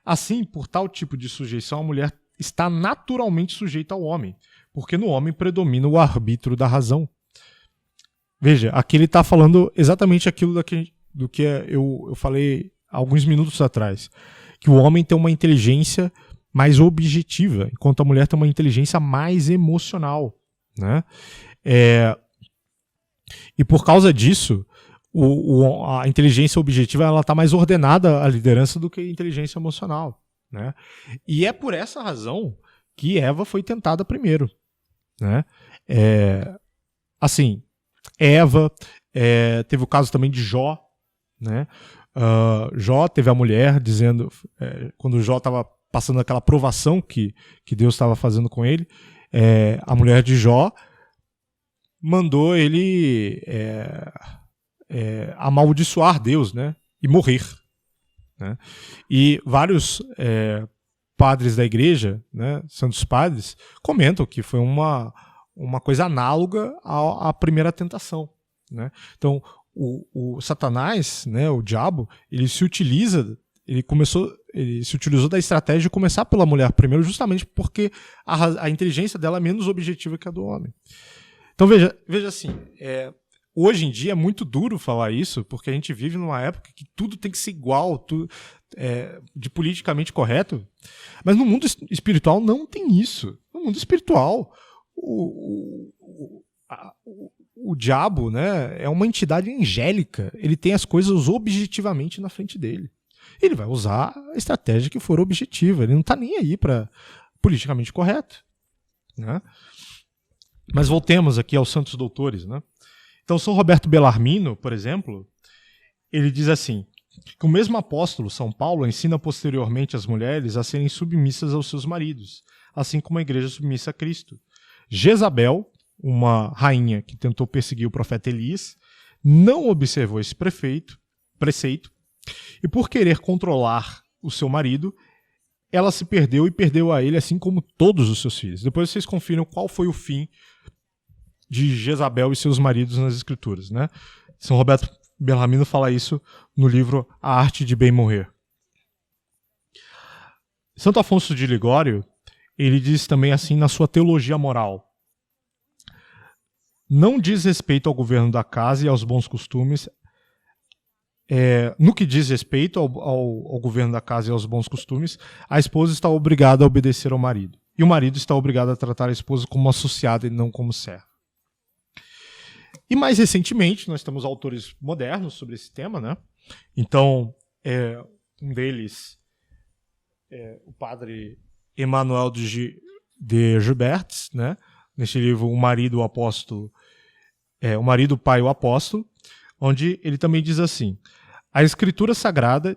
Assim, por tal tipo de sujeição, a mulher está naturalmente sujeita ao homem, porque no homem predomina o arbítrio da razão. Veja, aqui ele está falando exatamente aquilo do que eu falei alguns minutos atrás, que o homem tem uma inteligência mais objetiva, enquanto a mulher tem uma inteligência mais emocional, né? E por causa disso, a inteligência objetiva ela está mais ordenada à liderança do que a inteligência emocional, né? E é por essa razão que Eva foi tentada primeiro, né? Assim, Eva, teve o caso também de Jó, né? Jó teve a mulher dizendo, quando Jó estava passando aquela provação que Deus estava fazendo com ele, a mulher de Jó mandou ele amaldiçoar Deus, né? E morrer, né? E vários padres da igreja, né, santos padres, comentam que foi uma coisa análoga à primeira tentação, né? Então, o Satanás, né, o diabo, ele se utilizou da estratégia de começar pela mulher primeiro, justamente porque a inteligência dela é menos objetiva que a do homem. Então, veja assim, hoje em dia é muito duro falar isso, porque a gente vive numa época que tudo tem que ser igual, tudo, de politicamente correto, mas no mundo espiritual não tem isso. No mundo espiritual, o diabo, né, é uma entidade angélica, ele tem as coisas objetivamente na frente dele. Ele vai usar a estratégia que for objetiva, ele não está nem aí para politicamente correto, né? Mas voltemos aqui aos santos doutores, né? Então, São Roberto Bellarmino, por exemplo, ele diz assim, que o mesmo apóstolo, São Paulo, ensina posteriormente as mulheres a serem submissas aos seus maridos, assim como a igreja é submissa a Cristo. Jezabel, uma rainha que tentou perseguir o profeta Elias, não observou esse preceito, e por querer controlar o seu marido, ela se perdeu e perdeu a ele, assim como todos os seus filhos. Depois vocês confiram qual foi o fim de Jezabel e seus maridos nas Escrituras, né? São Roberto Bellarmino fala isso no livro A Arte de Bem Morrer. Santo Afonso de Ligório, ele diz também assim na sua Teologia Moral: não diz respeito ao governo da casa e aos bons costumes. No que diz respeito ao governo da casa e aos bons costumes, a esposa está obrigada a obedecer ao marido. E o marido está obrigado a tratar a esposa como associada e não como serva. E mais recentemente, nós temos autores modernos sobre esse tema, né? Então, um deles é o padre Emmanuel de Gilberts, né? Neste livro, O Marido, o Apóstolo, O Marido, o Pai, o Apóstolo, onde ele também diz assim: a Escritura Sagrada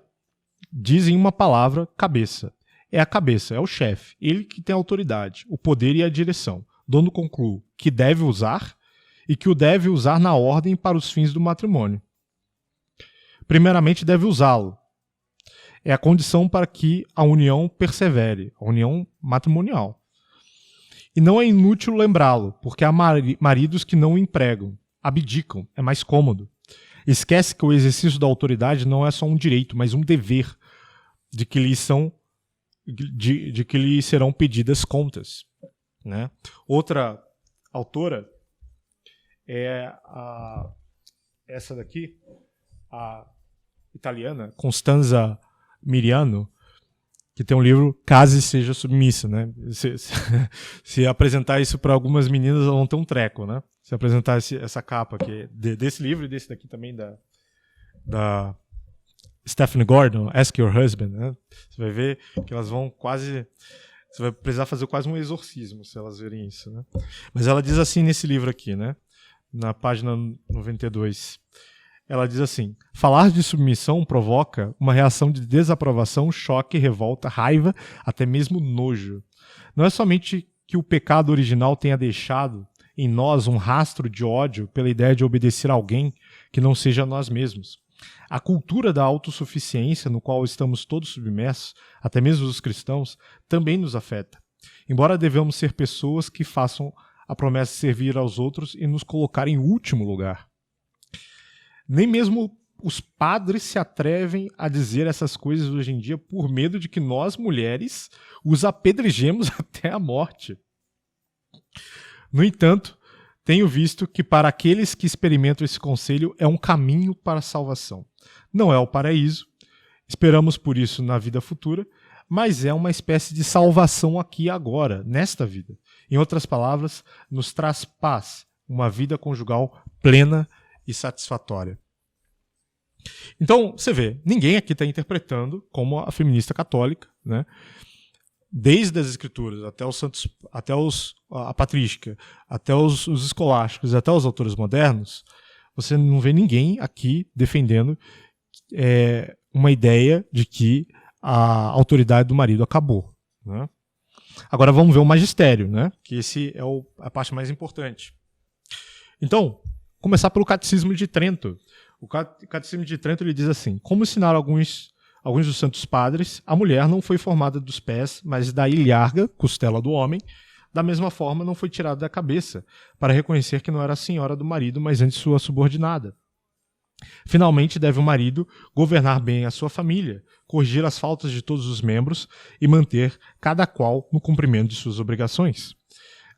diz em uma palavra cabeça. É a cabeça, é o chefe, ele que tem a autoridade, o poder e a direção. Dono conclui que deve usar e que o deve usar na ordem para os fins do matrimônio. Primeiramente, deve usá-lo. É a condição para que a união persevere, a união matrimonial. E não é inútil lembrá-lo, porque há maridos que não o empregam, abdicam, é mais cômodo. Esquece que o exercício da autoridade não é só um direito, mas um dever de que lhe serão pedidas contas, né? Outra autora é essa daqui, a italiana, Constanza Miriano, que tem um livro Case e Seja Submissa, né? Se apresentar isso para algumas meninas, elas vão ter um treco, né? Se apresentar essa capa aqui, desse livro e desse daqui também, da Stephanie Gordon, Ask Your Husband, né? Você vai ver que elas vão quase... Você vai precisar fazer quase um exorcismo se elas verem isso, né? Mas ela diz assim nesse livro aqui, né? Na página 92. Ela diz assim: falar de submissão provoca uma reação de desaprovação, choque, revolta, raiva, até mesmo nojo. Não é somente que o pecado original tenha deixado em nós um rastro de ódio pela ideia de obedecer a alguém que não seja nós mesmos. A cultura da autossuficiência, no qual estamos todos submersos, até mesmo os cristãos, também nos afeta. Embora devamos ser pessoas que façam a promessa de servir aos outros e nos colocar em último lugar. Nem mesmo os padres se atrevem a dizer essas coisas hoje em dia por medo de que nós, mulheres, os apedrejemos até a morte. No entanto, tenho visto que para aqueles que experimentam esse conselho é um caminho para a salvação. Não é o paraíso, esperamos por isso na vida futura, mas é uma espécie de salvação aqui e agora, nesta vida. Em outras palavras, nos traz paz, uma vida conjugal plena e satisfatória. Então, você vê, ninguém aqui está interpretando como a feminista católica, né? Desde as escrituras até os santos, a patrística, até os escolásticos, até os autores modernos, você não vê ninguém aqui defendendo uma ideia de que a autoridade do marido acabou, né? Agora vamos ver o magistério, né? Que esse é a parte mais importante. Então, começar pelo Catecismo de Trento. O Catecismo de Trento ele diz assim: como ensinaram alguns dos santos padres, a mulher não foi formada dos pés, mas da ilharga, costela do homem. Da mesma forma, não foi tirada da cabeça, para reconhecer que não era a senhora do marido, mas antes sua subordinada. Finalmente, deve o marido governar bem a sua família, corrigir as faltas de todos os membros e manter cada qual no cumprimento de suas obrigações.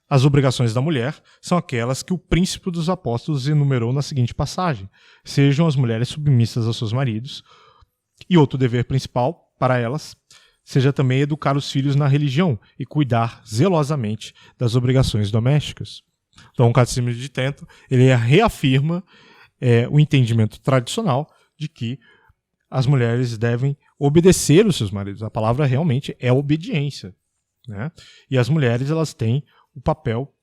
As obrigações da mulher são aquelas que o príncipe dos apóstolos enumerou na seguinte passagem: sejam as mulheres submissas aos seus maridos, e outro dever principal para elas seja também educar os filhos na religião e cuidar zelosamente das obrigações domésticas. Então, o Catecismo de Trento ele reafirma o entendimento tradicional de que as mulheres devem obedecer os seus maridos. A palavra realmente é obediência, né? E as mulheres elas têm o papel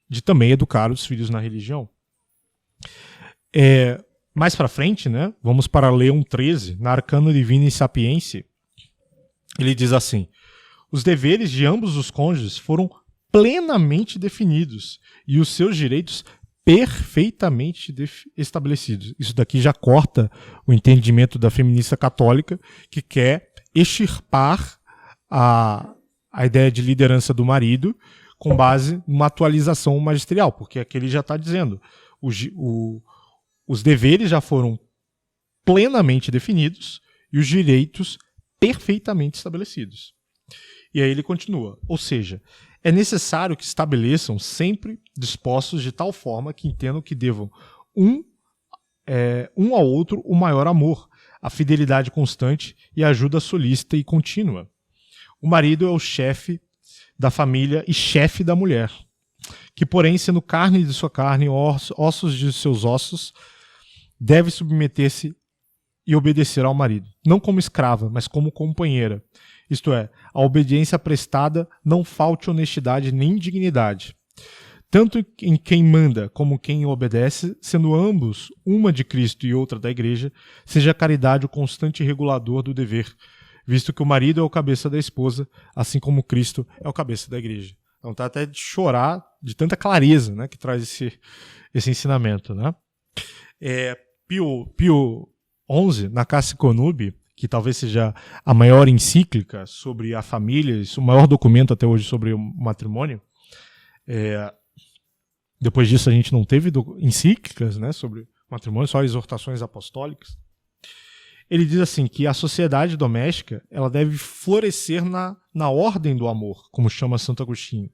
de também educar os filhos na religião. Mais para frente, né, vamos para Leão XIII, na Arcano Divini Sapientiae. Ele diz assim: os deveres de ambos os cônjuges foram plenamente definidos e os seus direitos perfeitamente estabelecidos. Isso daqui já corta o entendimento da feminista católica, que quer extirpar a ideia de liderança do marido com base numa atualização magisterial, porque aqui ele já está dizendo os deveres já foram plenamente definidos e os direitos perfeitamente estabelecidos. E aí ele continua: ou seja, é necessário que estabeleçam sempre dispostos de tal forma que entendam que devam um ao outro o maior amor, a fidelidade constante e a ajuda solícita e contínua. O marido é o chefe da família e chefe da mulher, que, porém, sendo carne de sua carne, ossos de seus ossos, deve submeter-se e obedecer ao marido, não como escrava, mas como companheira. Isto é, a obediência prestada não falte honestidade nem dignidade. Tanto em quem manda como quem obedece, sendo ambos uma de Cristo e outra da Igreja, seja a caridade o constante regulador do dever, visto que o marido é o cabeça da esposa, assim como Cristo é o cabeça da Igreja. Então tá até de chorar de tanta clareza, né, que traz esse ensinamento, né? Pio XI, na Cassi Connubii, que talvez seja a maior encíclica sobre a família, o maior documento até hoje sobre o matrimônio. Depois disso a gente não teve encíclicas, né, sobre matrimônio, só exortações apostólicas. Ele diz assim que a sociedade doméstica ela deve florescer na ordem do amor, como chama Santo Agostinho.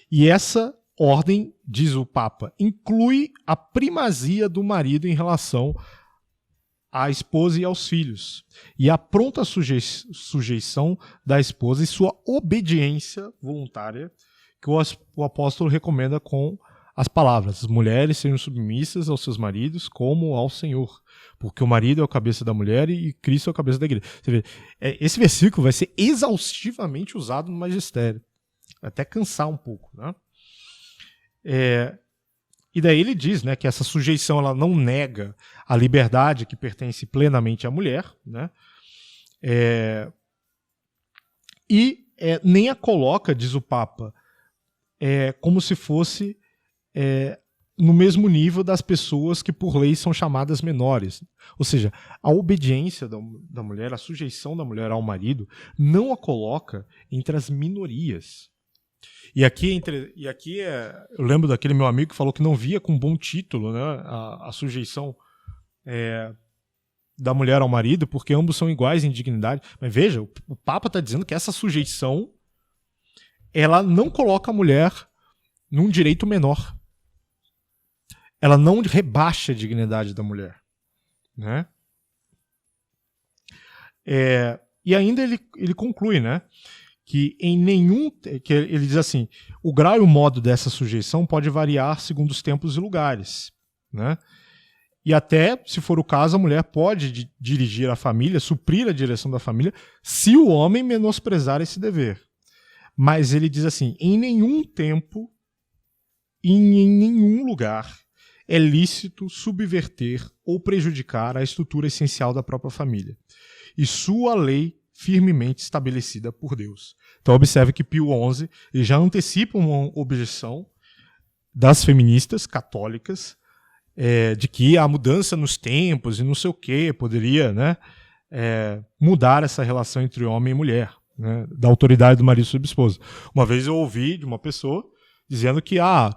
E essa ordem, diz o Papa, inclui a primazia do marido em relação à esposa e aos filhos, e a pronta sujeição da esposa e sua obediência voluntária, que o apóstolo recomenda com as palavras: as mulheres sejam submissas aos seus maridos como ao Senhor, porque o marido é o cabeça da mulher e Cristo é o cabeça da igreja. Você vê, esse versículo vai ser exaustivamente usado no magistério, até cansar um pouco, né? E daí ele diz, né, que essa sujeição ela não nega a liberdade que pertence plenamente à mulher, né? Nem a coloca, diz o Papa, como se fosse no mesmo nível das pessoas que por lei são chamadas menores. Ou seja, a obediência da mulher, a sujeição da mulher ao marido, não a coloca entre as minorias. E aqui eu lembro daquele meu amigo que falou que não via com bom título, né, a sujeição da mulher ao marido, porque ambos são iguais em dignidade. Mas veja, o Papa está dizendo que essa sujeição ela não coloca a mulher num direito menor. Ela não rebaixa a dignidade da mulher, né? E ainda ele conclui, né, que ele diz assim: o grau e o modo dessa sujeição pode variar segundo os tempos e lugares, né? E até, se for o caso, a mulher pode dirigir a família, suprir a direção da família, se o homem menosprezar esse dever. Mas ele diz assim, em nenhum tempo e em nenhum lugar é lícito subverter ou prejudicar a estrutura essencial da própria família. E sua lei firmemente estabelecida por Deus. Então observe que Pio XI ele já antecipa uma objeção das feministas católicas de que a mudança nos tempos e não sei o que poderia, né, mudar essa relação entre homem e mulher, né, da autoridade do marido sobre a esposa. Uma vez eu ouvi de uma pessoa dizendo que a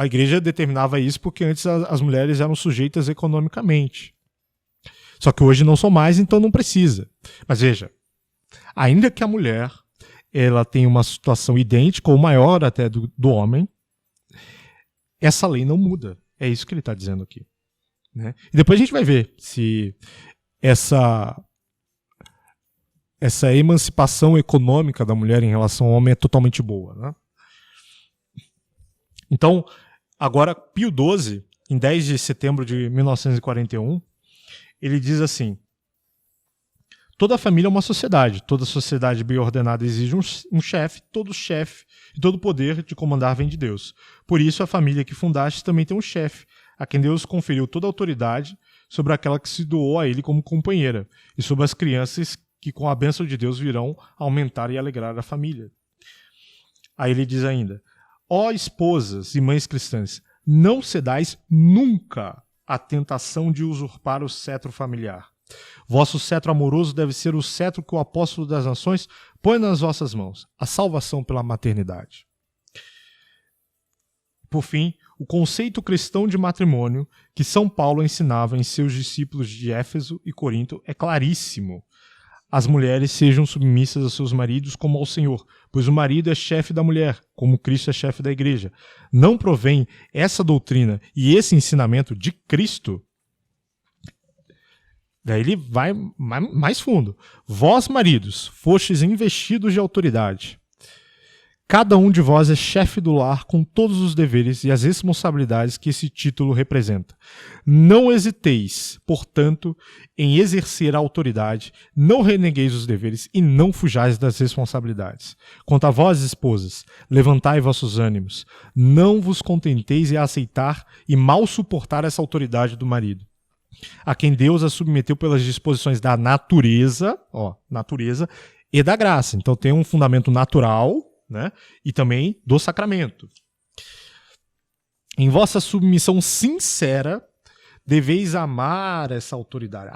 igreja determinava isso porque antes as mulheres eram sujeitas economicamente. Só que hoje não são mais, então não precisa. Mas veja, ainda que a mulher ela tenha uma situação idêntica ou maior até do homem, essa lei não muda. É isso que ele está dizendo aqui. Né? E depois a gente vai ver se essa emancipação econômica da mulher em relação ao homem é totalmente boa. Né? Então, agora, Pio XII, em 10 de setembro de 1941, ele diz assim: toda família é uma sociedade, toda sociedade bem ordenada exige um chefe, todo chefe e todo poder de comandar vem de Deus. Por isso a família que fundaste também tem um chefe, a quem Deus conferiu toda a autoridade sobre aquela que se doou a ele como companheira, e sobre as crianças que com a bênção de Deus virão aumentar e alegrar a família. Aí ele diz ainda: ó esposas e mães cristãs, não cedais nunca à tentação de usurpar o cetro familiar. Vosso cetro amoroso deve ser o cetro que o apóstolo das nações põe nas vossas mãos, a salvação pela maternidade. Por fim, o conceito cristão de matrimônio que São Paulo ensinava em seus discípulos de Éfeso e Corinto é claríssimo. As mulheres sejam submissas aos seus maridos como ao Senhor, pois o marido é chefe da mulher, como Cristo é chefe da igreja. Não provém essa doutrina e esse ensinamento de Cristo? Daí ele vai mais fundo. Vós, maridos, fostes investidos de autoridade. Cada um de vós é chefe do lar com todos os deveres e as responsabilidades que esse título representa. Não hesiteis, portanto, em exercer a autoridade, não renegueis os deveres e não fujais das responsabilidades. Quanto a vós, esposas, levantai vossos ânimos. Não vos contenteis em aceitar e mal suportar essa autoridade do marido, a quem Deus a submeteu pelas disposições da natureza, natureza e da graça. Então tem um fundamento natural, né, e também do sacramento. Em vossa submissão sincera, deveis amar essa autoridade.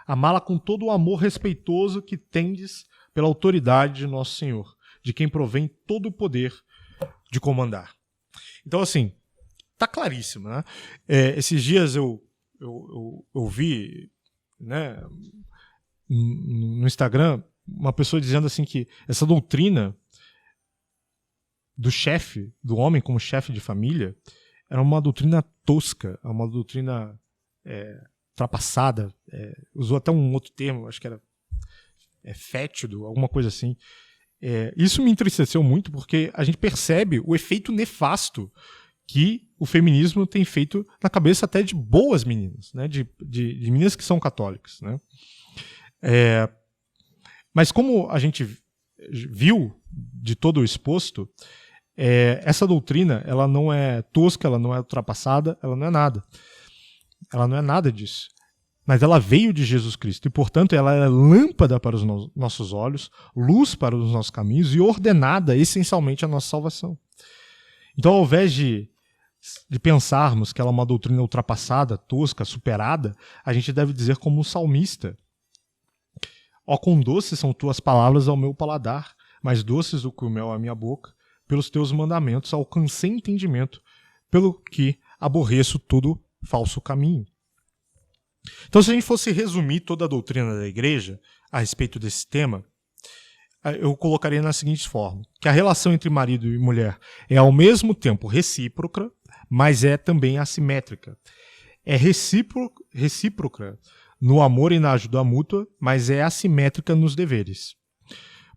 Amá-la com todo o amor respeitoso que tendes pela autoridade de nosso Senhor, de quem provém todo o poder de comandar. Então, assim, tá claríssimo, né? Esses dias eu vi, né, no Instagram uma pessoa dizendo assim que essa doutrina do chefe, do homem como chefe de família, era uma doutrina tosca, uma doutrina ultrapassada, usou até um outro termo, acho que era fétido, alguma coisa assim. Isso me entristeceu muito porque a gente percebe o efeito nefasto que o feminismo tem feito na cabeça até de boas meninas, né? de meninas que são católicas. Né? Mas como a gente viu de todo o exposto, essa doutrina ela não é tosca, ela não é ultrapassada, ela não é nada. Ela não é nada disso. Mas ela veio de Jesus Cristo e, portanto, ela é lâmpada para os nossos olhos, luz para os nossos caminhos e ordenada essencialmente à nossa salvação. Então, ao invés de pensarmos que ela é uma doutrina ultrapassada, tosca, superada, a gente deve dizer como um salmista: ó, quão doces são tuas palavras ao meu paladar, mais doces do que o mel à minha boca. Pelos teus mandamentos alcancei entendimento, pelo que aborreço todo falso caminho. Então, se a gente fosse resumir toda a doutrina da igreja a respeito desse tema, eu colocaria na seguinte forma: que a relação entre marido e mulher é ao mesmo tempo recíproca, mas é também assimétrica. É recíproca no amor e na ajuda mútua, mas é assimétrica nos deveres.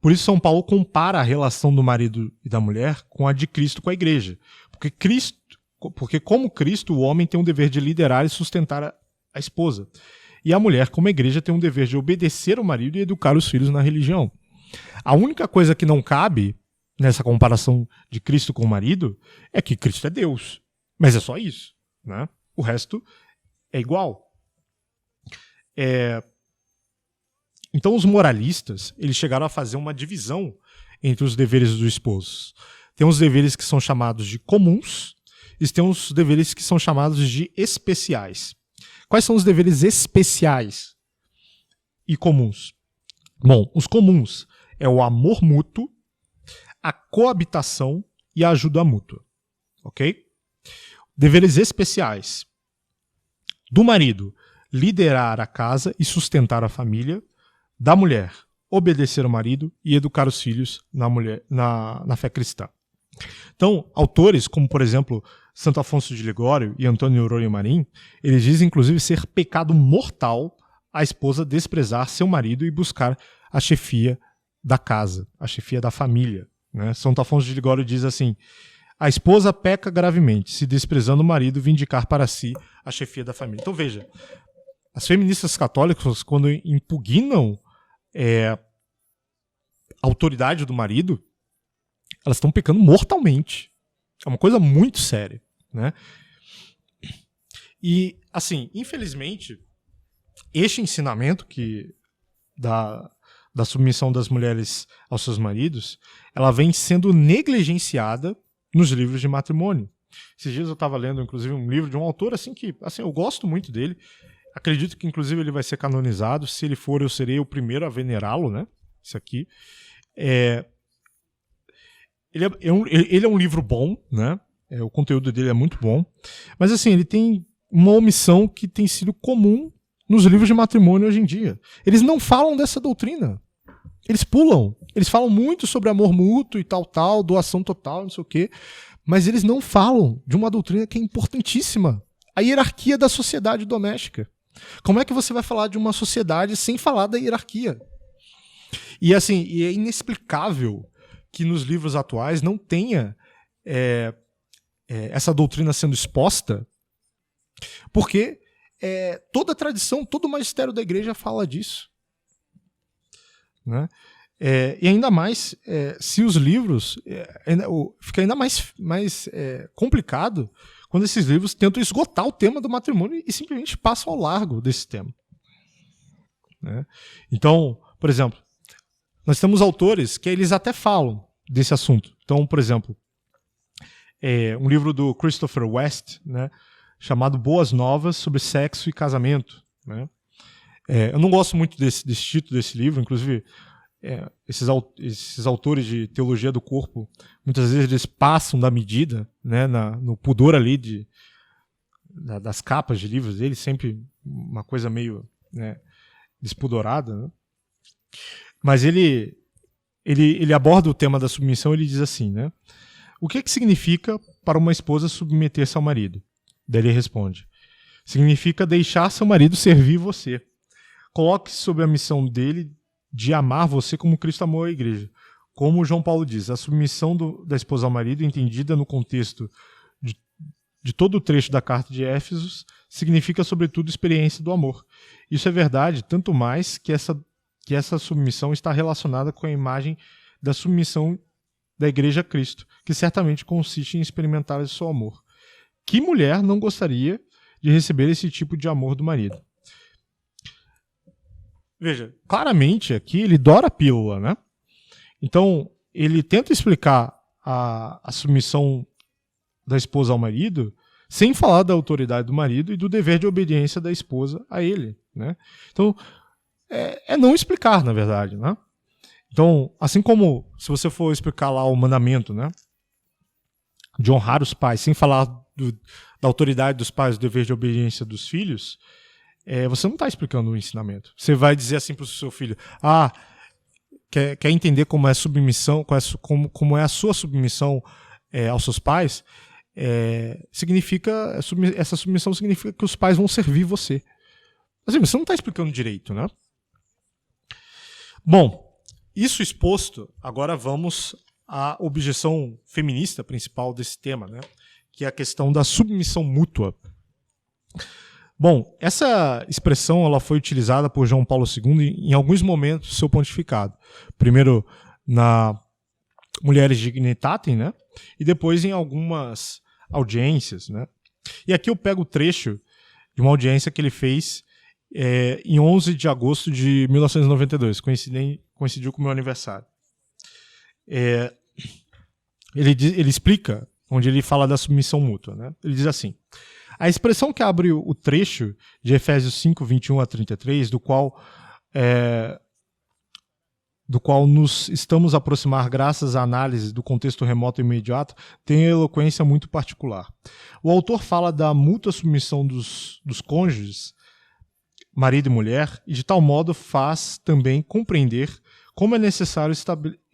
Por isso São Paulo compara a relação do marido e da mulher com a de Cristo com a igreja. Porque Cristo Porque, como Cristo, o homem tem um dever de liderar e sustentar a esposa. E a mulher, como a igreja, tem um dever de obedecer ao marido e educar os filhos na religião. A única coisa que não cabe nessa comparação de Cristo com o marido é que Cristo é Deus. Mas é só isso, né? O resto é igual. Então os moralistas, eles chegaram a fazer uma divisão entre os deveres dos esposos. Tem os deveres que são chamados de comuns e tem os deveres que são chamados de especiais. Quais são os deveres especiais e comuns? Bom, os comuns é o amor mútuo, a coabitação e a ajuda mútua. Ok? Deveres especiais. Do marido, liderar a casa e sustentar a família. Da mulher, obedecer ao marido e educar os filhos na fé cristã. Então, autores como, por exemplo, Santo Afonso de Ligório e Antônio Loureiro Marim, eles dizem, inclusive, ser pecado mortal a esposa desprezar seu marido e buscar a chefia da casa, a chefia da família. Né? Santo Afonso de Ligório diz assim: a esposa peca gravemente, se desprezando o marido, vindicar para si a chefia da família. Então, veja, as feministas católicas, quando impugnam a autoridade do marido, elas estão pecando mortalmente. É uma coisa muito séria, né? E, assim, infelizmente, este ensinamento da submissão das mulheres aos seus maridos, ela vem sendo negligenciada nos livros de matrimônio. Esses dias eu estava lendo, inclusive, um livro de um autor assim que, assim, eu gosto muito dele. Acredito que, inclusive, ele vai ser canonizado. Se ele for, eu serei o primeiro a venerá-lo, né? Isso aqui. Ele é um livro bom, né? O conteúdo dele é muito bom. Mas, assim, ele tem uma omissão que tem sido comum nos livros de matrimônio hoje em dia. Eles não falam dessa doutrina. Eles pulam. Eles falam muito sobre amor mútuo e tal, doação total, não sei o quê. Mas eles não falam de uma doutrina que é importantíssima. A hierarquia da sociedade doméstica. Como é que você vai falar de uma sociedade sem falar da hierarquia? E assim, é inexplicável que nos livros atuais não tenha essa doutrina sendo exposta, porque toda a tradição, todo o magistério da igreja fala disso. Né? E ainda mais, se os livros... fica ainda mais complicado quando esses livros tentam esgotar o tema do matrimônio e simplesmente passam ao largo desse tema. Né? Então, por exemplo, nós temos autores que eles até falam desse assunto. Então, por exemplo, um livro do Christopher West, né, chamado Boas Novas sobre Sexo e Casamento. Né? Eu não gosto muito desse título desse livro, inclusive esses autores de teologia do corpo, muitas vezes eles passam da medida, né, no pudor ali das capas de livros deles, sempre uma coisa meio, né, despudorada. Né? Mas ele aborda o tema da submissão. Ele diz assim, né, o que significa para uma esposa submeter-se ao marido? Daí ele responde: significa deixar seu marido servir você. Coloque-se sob a missão dele de amar você como Cristo amou a igreja. Como João Paulo diz, a submissão da esposa ao marido, entendida no contexto de todo o trecho da carta de Éfesos, significa, sobretudo, experiência do amor. Isso é verdade, tanto mais que essa submissão está relacionada com a imagem da submissão da igreja a Cristo, que certamente consiste em experimentar esse seu amor. Que mulher não gostaria de receber esse tipo de amor do marido? Veja, claramente aqui ele dora a pílula, né? Então, ele tenta explicar a submissão da esposa ao marido sem falar da autoridade do marido e do dever de obediência da esposa a ele, né? Então, não explicar, na verdade, né? Então, assim como se você for explicar lá o mandamento, né, de honrar os pais, sem falar da autoridade dos pais, do dever de obediência dos filhos, você não está explicando o ensinamento. Você vai dizer assim para o seu filho: quer entender como é a submissão, como é a sua submissão aos seus pais? Essa submissão significa que os pais vão servir você. Assim, você não está explicando direito, né? Bom, isso exposto, agora vamos à objeção feminista principal desse tema, né? que é a questão da submissão mútua. Bom, essa expressão ela foi utilizada por João Paulo II em alguns momentos do seu pontificado. Primeiro na Mulheres Dignitatem, né? E depois em algumas audiências, né? E aqui eu pego o trecho de uma audiência que ele fez em 11 de agosto de 1992, coincidiu com o meu aniversário. Ele explica, onde ele fala da submissão mútua, né? Ele diz assim: a expressão que abre o trecho de Efésios 5, 21 a 33, do qual nos estamos a aproximar graças à análise do contexto remoto e imediato, tem eloquência muito particular. O autor fala da mútua submissão dos cônjuges, marido e mulher, e de tal modo faz também compreender como é necessário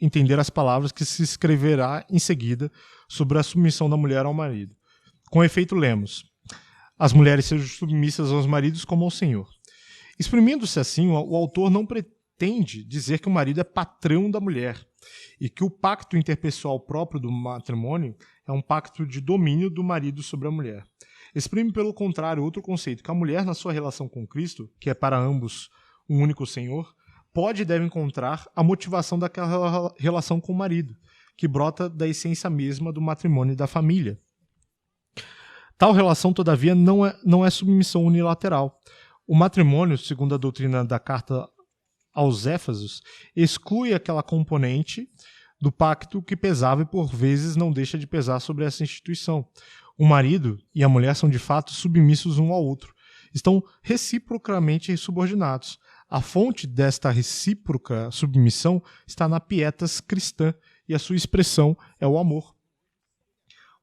entender as palavras que se escreverá em seguida sobre a submissão da mulher ao marido. Com efeito, lemos: as mulheres sejam submissas aos maridos como ao Senhor. Exprimindo-se assim, o autor não pretende dizer que o marido é patrão da mulher e que o pacto interpessoal próprio do matrimônio é um pacto de domínio do marido sobre a mulher. Exprime, pelo contrário, outro conceito, que a mulher, na sua relação com Cristo, que é para ambos um único Senhor, pode e deve encontrar a motivação daquela relação com o marido, que brota da essência mesma do matrimônio e da família. Tal relação, todavia, não é submissão unilateral. O matrimônio, segundo a doutrina da carta aos Éfesos, exclui aquela componente do pacto que pesava e, por vezes, não deixa de pesar sobre essa instituição. O marido e a mulher são, de fato, submissos um ao outro. Estão reciprocamente subordinados. A fonte desta recíproca submissão está na pietas cristã e a sua expressão é o amor.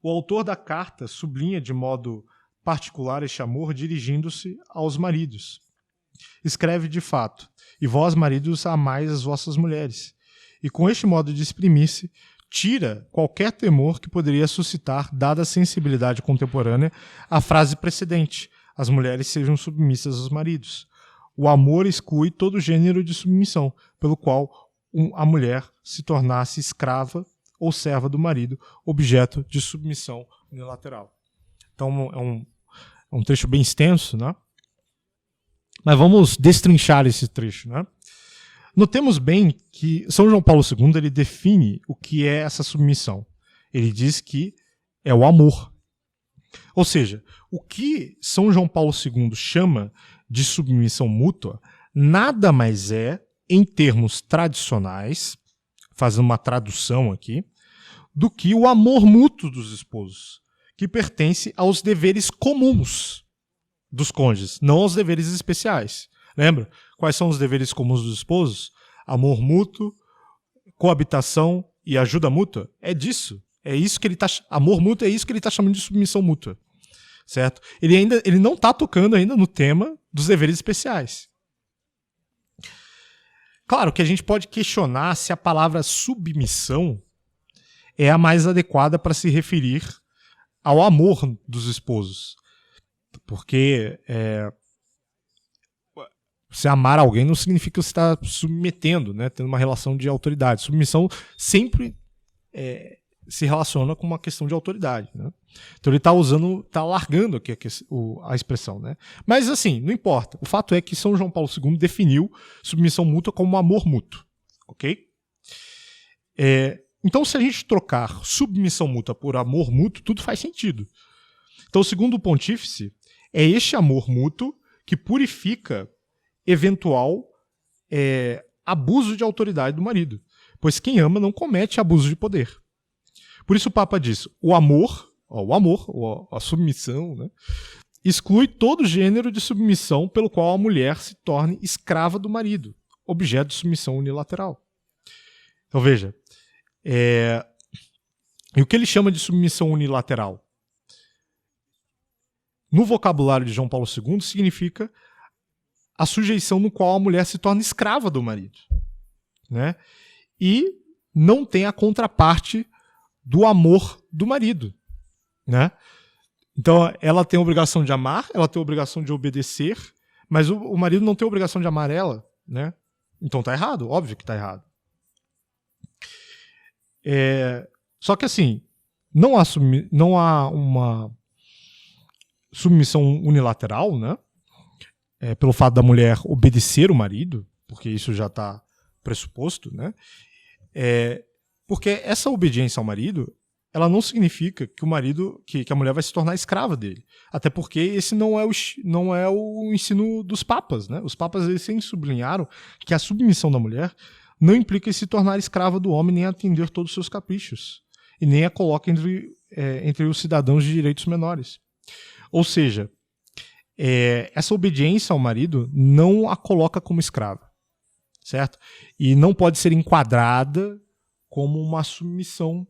O autor da carta sublinha de modo particular este amor dirigindo-se aos maridos. Escreve de fato: e vós, maridos, amais as vossas mulheres. E com este modo de exprimir-se, tira qualquer temor que poderia suscitar, dada a sensibilidade contemporânea, a frase precedente: as mulheres sejam submissas aos maridos. O amor exclui todo gênero de submissão, pelo qual a mulher se tornasse escrava ou serva do marido, objeto de submissão unilateral. Então é um trecho bem extenso, né? Mas vamos destrinchar esse trecho, né? Notemos bem que São João Paulo II ele define o que é essa submissão. Ele diz que é o amor. Ou seja, o que São João Paulo II chama de submissão mútua nada mais é, em termos tradicionais, fazendo uma tradução aqui, do que o amor mútuo dos esposos, que pertence aos deveres comuns dos cônjuges, não aos deveres especiais. Lembra? Quais são os deveres comuns dos esposos? Amor mútuo, coabitação e ajuda mútua. É disso. É isso que ele tá. Amor mútuo é isso que ele está chamando de submissão mútua. Certo? Ele não está tocando ainda no tema dos deveres especiais. Claro que a gente pode questionar se a palavra submissão é a mais adequada para se referir ao amor dos esposos. Porque você amar alguém não significa que você está submetendo, né, tendo uma relação de autoridade. Submissão sempre se relaciona com uma questão de autoridade, né? Então ele está largando aqui a expressão, né? Mas assim, não importa. O fato é que São João Paulo II definiu submissão mútua como amor mútuo, ok? Então, se a gente trocar submissão mútua por amor mútuo, tudo faz sentido. Então, segundo o pontífice, é este amor mútuo que purifica eventual abuso de autoridade do marido, pois quem ama não comete abuso de poder. Por isso o Papa diz: o amor, a submissão, né, exclui todo gênero de submissão pelo qual a mulher se torne escrava do marido, objeto de submissão unilateral. Então veja, e o que ele chama de submissão unilateral? No vocabulário de João Paulo II, significa a sujeição no qual a mulher se torna escrava do marido, né? E não tem a contraparte do amor do marido, né? Então, ela tem a obrigação de amar, ela tem a obrigação de obedecer, mas o marido não tem a obrigação de amar ela, né? Então tá errado, óbvio que tá errado. Só que assim, não há uma submissão unilateral, né? Pelo fato da mulher obedecer o marido, porque isso já está pressuposto, né? Porque essa obediência ao marido, ela não significa que o marido, que a mulher vai se tornar escrava dele. Até porque esse não é o ensino dos papas, né? Os papas eles sempre sublinharam que a submissão da mulher não implica se tornar escrava do homem nem atender todos os seus caprichos e nem a coloca entre os cidadãos de direitos menores. Ou seja, essa obediência ao marido não a coloca como escrava, certo? E não pode ser enquadrada como uma submissão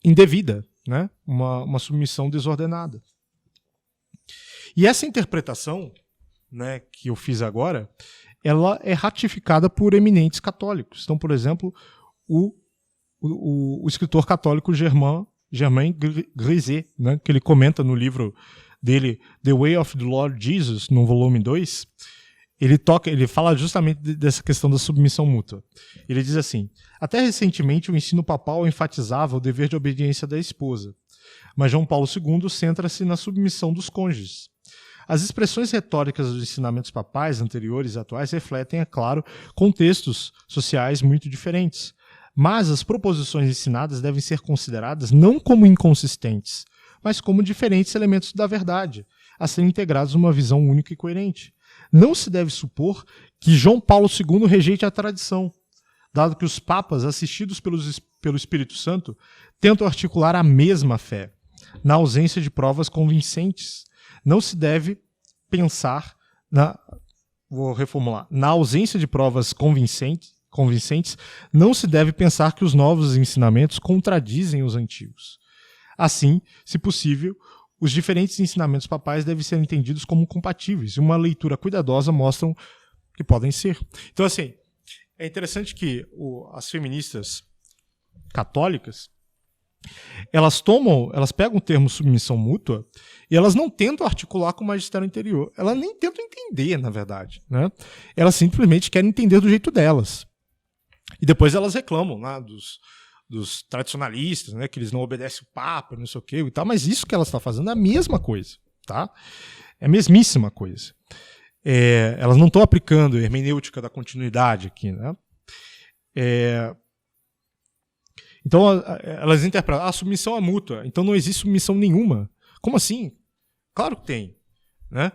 indevida, né? Uma submissão desordenada. E essa interpretação, né, que eu fiz agora, ela é ratificada por eminentes católicos. Então, por exemplo, o escritor católico Germain Grisez, né, que ele comenta no livro dele The Way of the Lord Jesus, no volume 2, ele fala justamente dessa questão da submissão mútua. Ele diz assim: até recentemente o ensino papal enfatizava o dever de obediência da esposa, mas João Paulo II centra-se na submissão dos cônjuges. As expressões retóricas dos ensinamentos papais anteriores e atuais refletem, é claro, contextos sociais muito diferentes, mas as proposições ensinadas devem ser consideradas não como inconsistentes, mas como diferentes elementos da verdade, a serem integrados numa visão única e coerente. Não se deve supor que João Paulo II rejeite a tradição, dado que os papas, assistidos pelo Espírito Santo, tentam articular a mesma fé, na ausência de provas convincentes. Não se deve pensar vou reformular. Na ausência de provas convincentes, não se deve pensar que os novos ensinamentos contradizem os antigos. Assim, se possível, os diferentes ensinamentos papais devem ser entendidos como compatíveis, e uma leitura cuidadosa mostra que podem ser. Então, assim, é interessante que as feministas católicas, elas pegam o termo submissão mútua e elas não tentam articular com o magistério interior. Elas nem tentam entender, na verdade, né? Elas simplesmente querem entender do jeito delas. E depois elas reclamam, né, dos tradicionalistas, né, que eles não obedecem o Papa, não sei o que e tal, mas isso que elas estão fazendo é a mesma coisa, tá? É a mesmíssima coisa. Elas não estão aplicando a hermenêutica da continuidade aqui, né? Então elas interpretam, a submissão é mútua, então não existe submissão nenhuma. Como assim? Claro que tem. Né?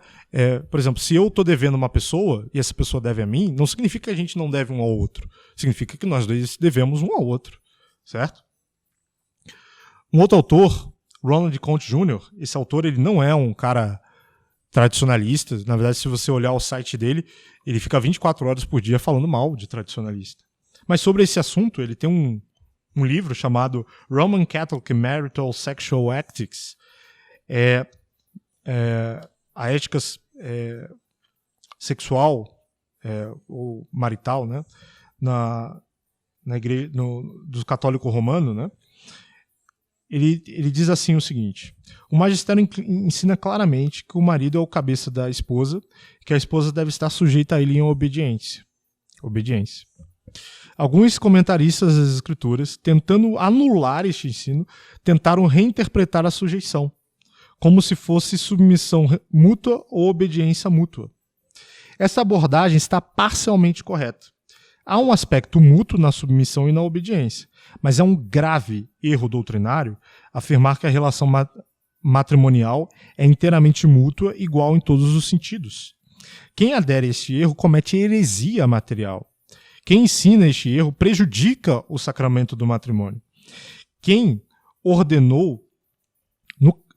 Por exemplo, se eu estou devendo uma pessoa e essa pessoa deve a mim, não significa que a gente não deve um ao outro. Significa que nós dois devemos um ao outro. Certo? Um outro autor, Ronald Conte Jr., esse autor ele não é um cara tradicionalista. Na verdade, se você olhar o site dele, ele fica 24 horas por dia falando mal de tradicionalista. Mas sobre esse assunto, ele tem um livro chamado Roman Catholic Marital Sexual Ethics, a ética sexual ou marital, né, na igreja do católico romano, né? Ele diz assim o seguinte: o magistério ensina claramente que o marido é o cabeça da esposa, que a esposa deve estar sujeita a ele em obediência. Alguns comentaristas das escrituras, tentando anular este ensino, tentaram reinterpretar a sujeição, como se fosse submissão mútua ou obediência mútua. Essa abordagem está parcialmente correta. Há um aspecto mútuo na submissão e na obediência, mas é um grave erro doutrinário afirmar que a relação matrimonial é inteiramente mútua, igual em todos os sentidos. Quem adere a este erro comete heresia material. Quem ensina este erro prejudica o sacramento do matrimônio. Quem ordenou,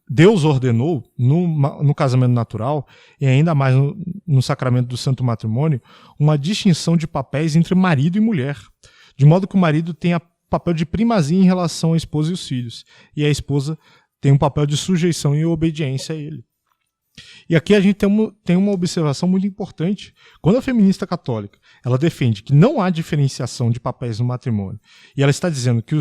Deus ordenou no casamento natural, e ainda mais no sacramento do santo matrimônio, uma distinção de papéis entre marido e mulher, de modo que o marido tenha papel de primazia em relação à esposa e os filhos, e a esposa tem um papel de sujeição e obediência a ele. E aqui a gente tem uma observação muito importante. Quando a feminista católica ela defende que não há diferenciação de papéis no matrimônio, e ela está dizendo que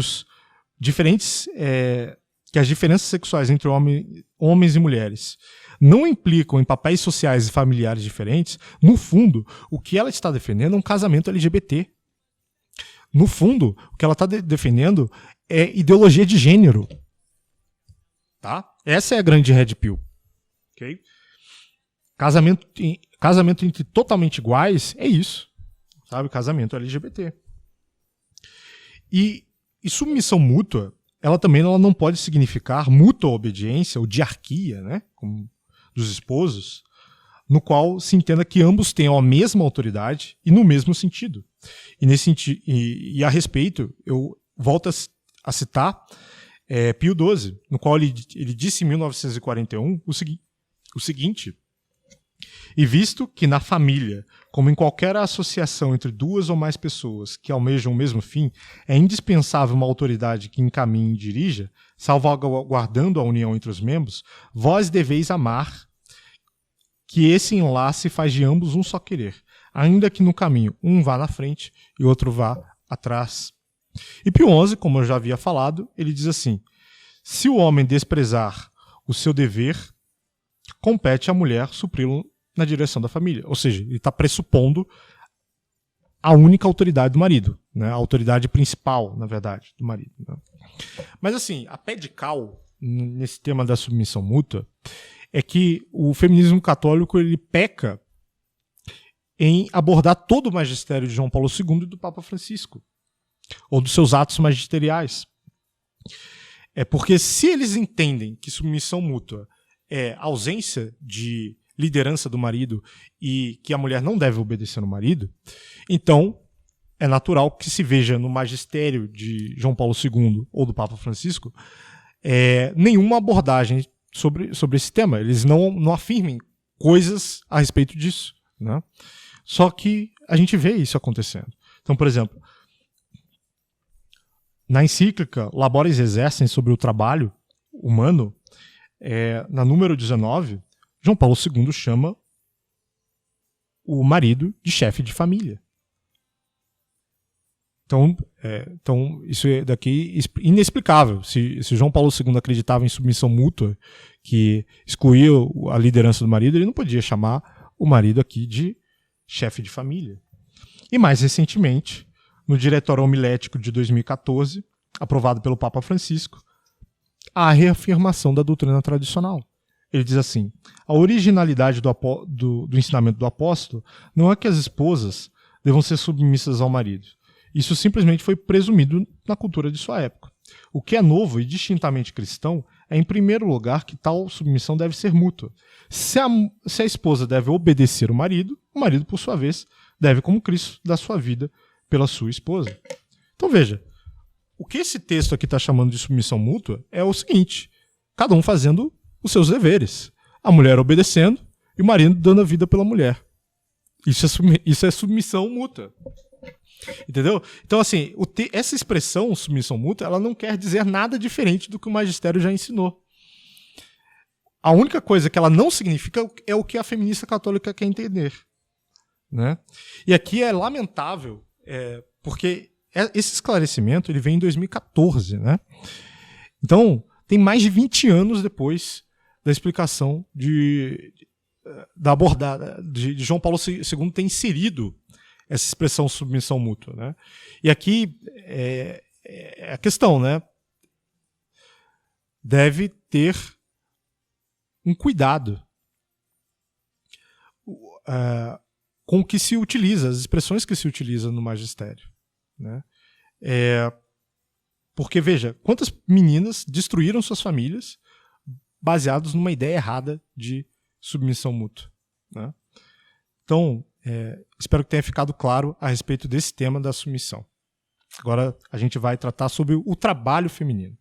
que as diferenças sexuais entre homens e mulheres não implicam em papéis sociais e familiares diferentes, no fundo, o que ela está defendendo é um casamento LGBT. No fundo, o que ela está defendendo é ideologia de gênero. Tá? Essa é a grande red pill. Okay? Casamento entre totalmente iguais é isso. Sabe? Casamento LGBT. E submissão mútua, ela também não pode significar mútua obediência ou diarquia, né? Como dos esposos, no qual se entenda que ambos tenham a mesma autoridade e no mesmo sentido. E a respeito, eu volto a citar Pio XII, no qual ele disse em 1941 o seguinte: e visto que na família, como em qualquer associação entre duas ou mais pessoas que almejam o mesmo fim, é indispensável uma autoridade que encaminhe e dirija, salvaguardando a união entre os membros, vós deveis amar, que esse enlace faz de ambos um só querer, ainda que no caminho um vá na frente e outro vá atrás. E Pio XI, como eu já havia falado, ele diz assim: se o homem desprezar o seu dever, compete à mulher supri-lo na direção da família. Ou seja, ele está pressupondo a única autoridade do marido, né? A autoridade principal, na verdade, do marido. Né? Mas assim, a pé de cal, nesse tema da submissão mútua, é que o feminismo católico ele peca em abordar todo o magistério de João Paulo II e do Papa Francisco, ou dos seus atos magisteriais. É porque se eles entendem que submissão mútua é ausência de liderança do marido e que a mulher não deve obedecer no marido, então é natural que se veja no magistério de João Paulo II ou do Papa Francisco nenhuma abordagem sobre esse tema. Eles não afirmem coisas a respeito disso. Né? Só que a gente vê isso acontecendo. Então, por exemplo, na encíclica Labores Exercens sobre o trabalho humano, na número 19, João Paulo II chama o marido de chefe de família. Então isso é daqui inexplicável. Se João Paulo II acreditava em submissão mútua, que excluía a liderança do marido, ele não podia chamar o marido aqui de chefe de família. E mais recentemente, no Diretório Homilético de 2014, aprovado pelo Papa Francisco, há a reafirmação da doutrina tradicional. Ele diz assim: a originalidade do ensinamento do apóstolo não é que as esposas devam ser submissas ao marido. Isso simplesmente foi presumido na cultura de sua época. O que é novo e distintamente cristão é, em primeiro lugar, que tal submissão deve ser mútua. Se a esposa deve obedecer o marido, por sua vez, deve, como Cristo, dar sua vida pela sua esposa. Então veja, o que esse texto aqui está chamando de submissão mútua é o seguinte: cada um fazendo os seus deveres. A mulher obedecendo e o marido dando a vida pela mulher. Isso é submissão mútua. Entendeu? Então, assim, essa expressão submissão mútua, ela não quer dizer nada diferente do que o magistério já ensinou. A única coisa que ela não significa é o que a feminista católica quer entender. Né? E aqui é lamentável, porque esse esclarecimento ele vem em 2014. Né? Então, tem mais de 20 anos depois da explicação de João Paulo II ter inserido essa expressão submissão mútua. Né? E aqui é a questão, né? Deve ter um cuidado com o que se utiliza, as expressões que se utilizam no magistério. Né? Porque, veja, quantas meninas destruíram suas famílias baseados numa ideia errada de submissão mútua. Né? Então, espero que tenha ficado claro a respeito desse tema da submissão. Agora a gente vai tratar sobre o trabalho feminino.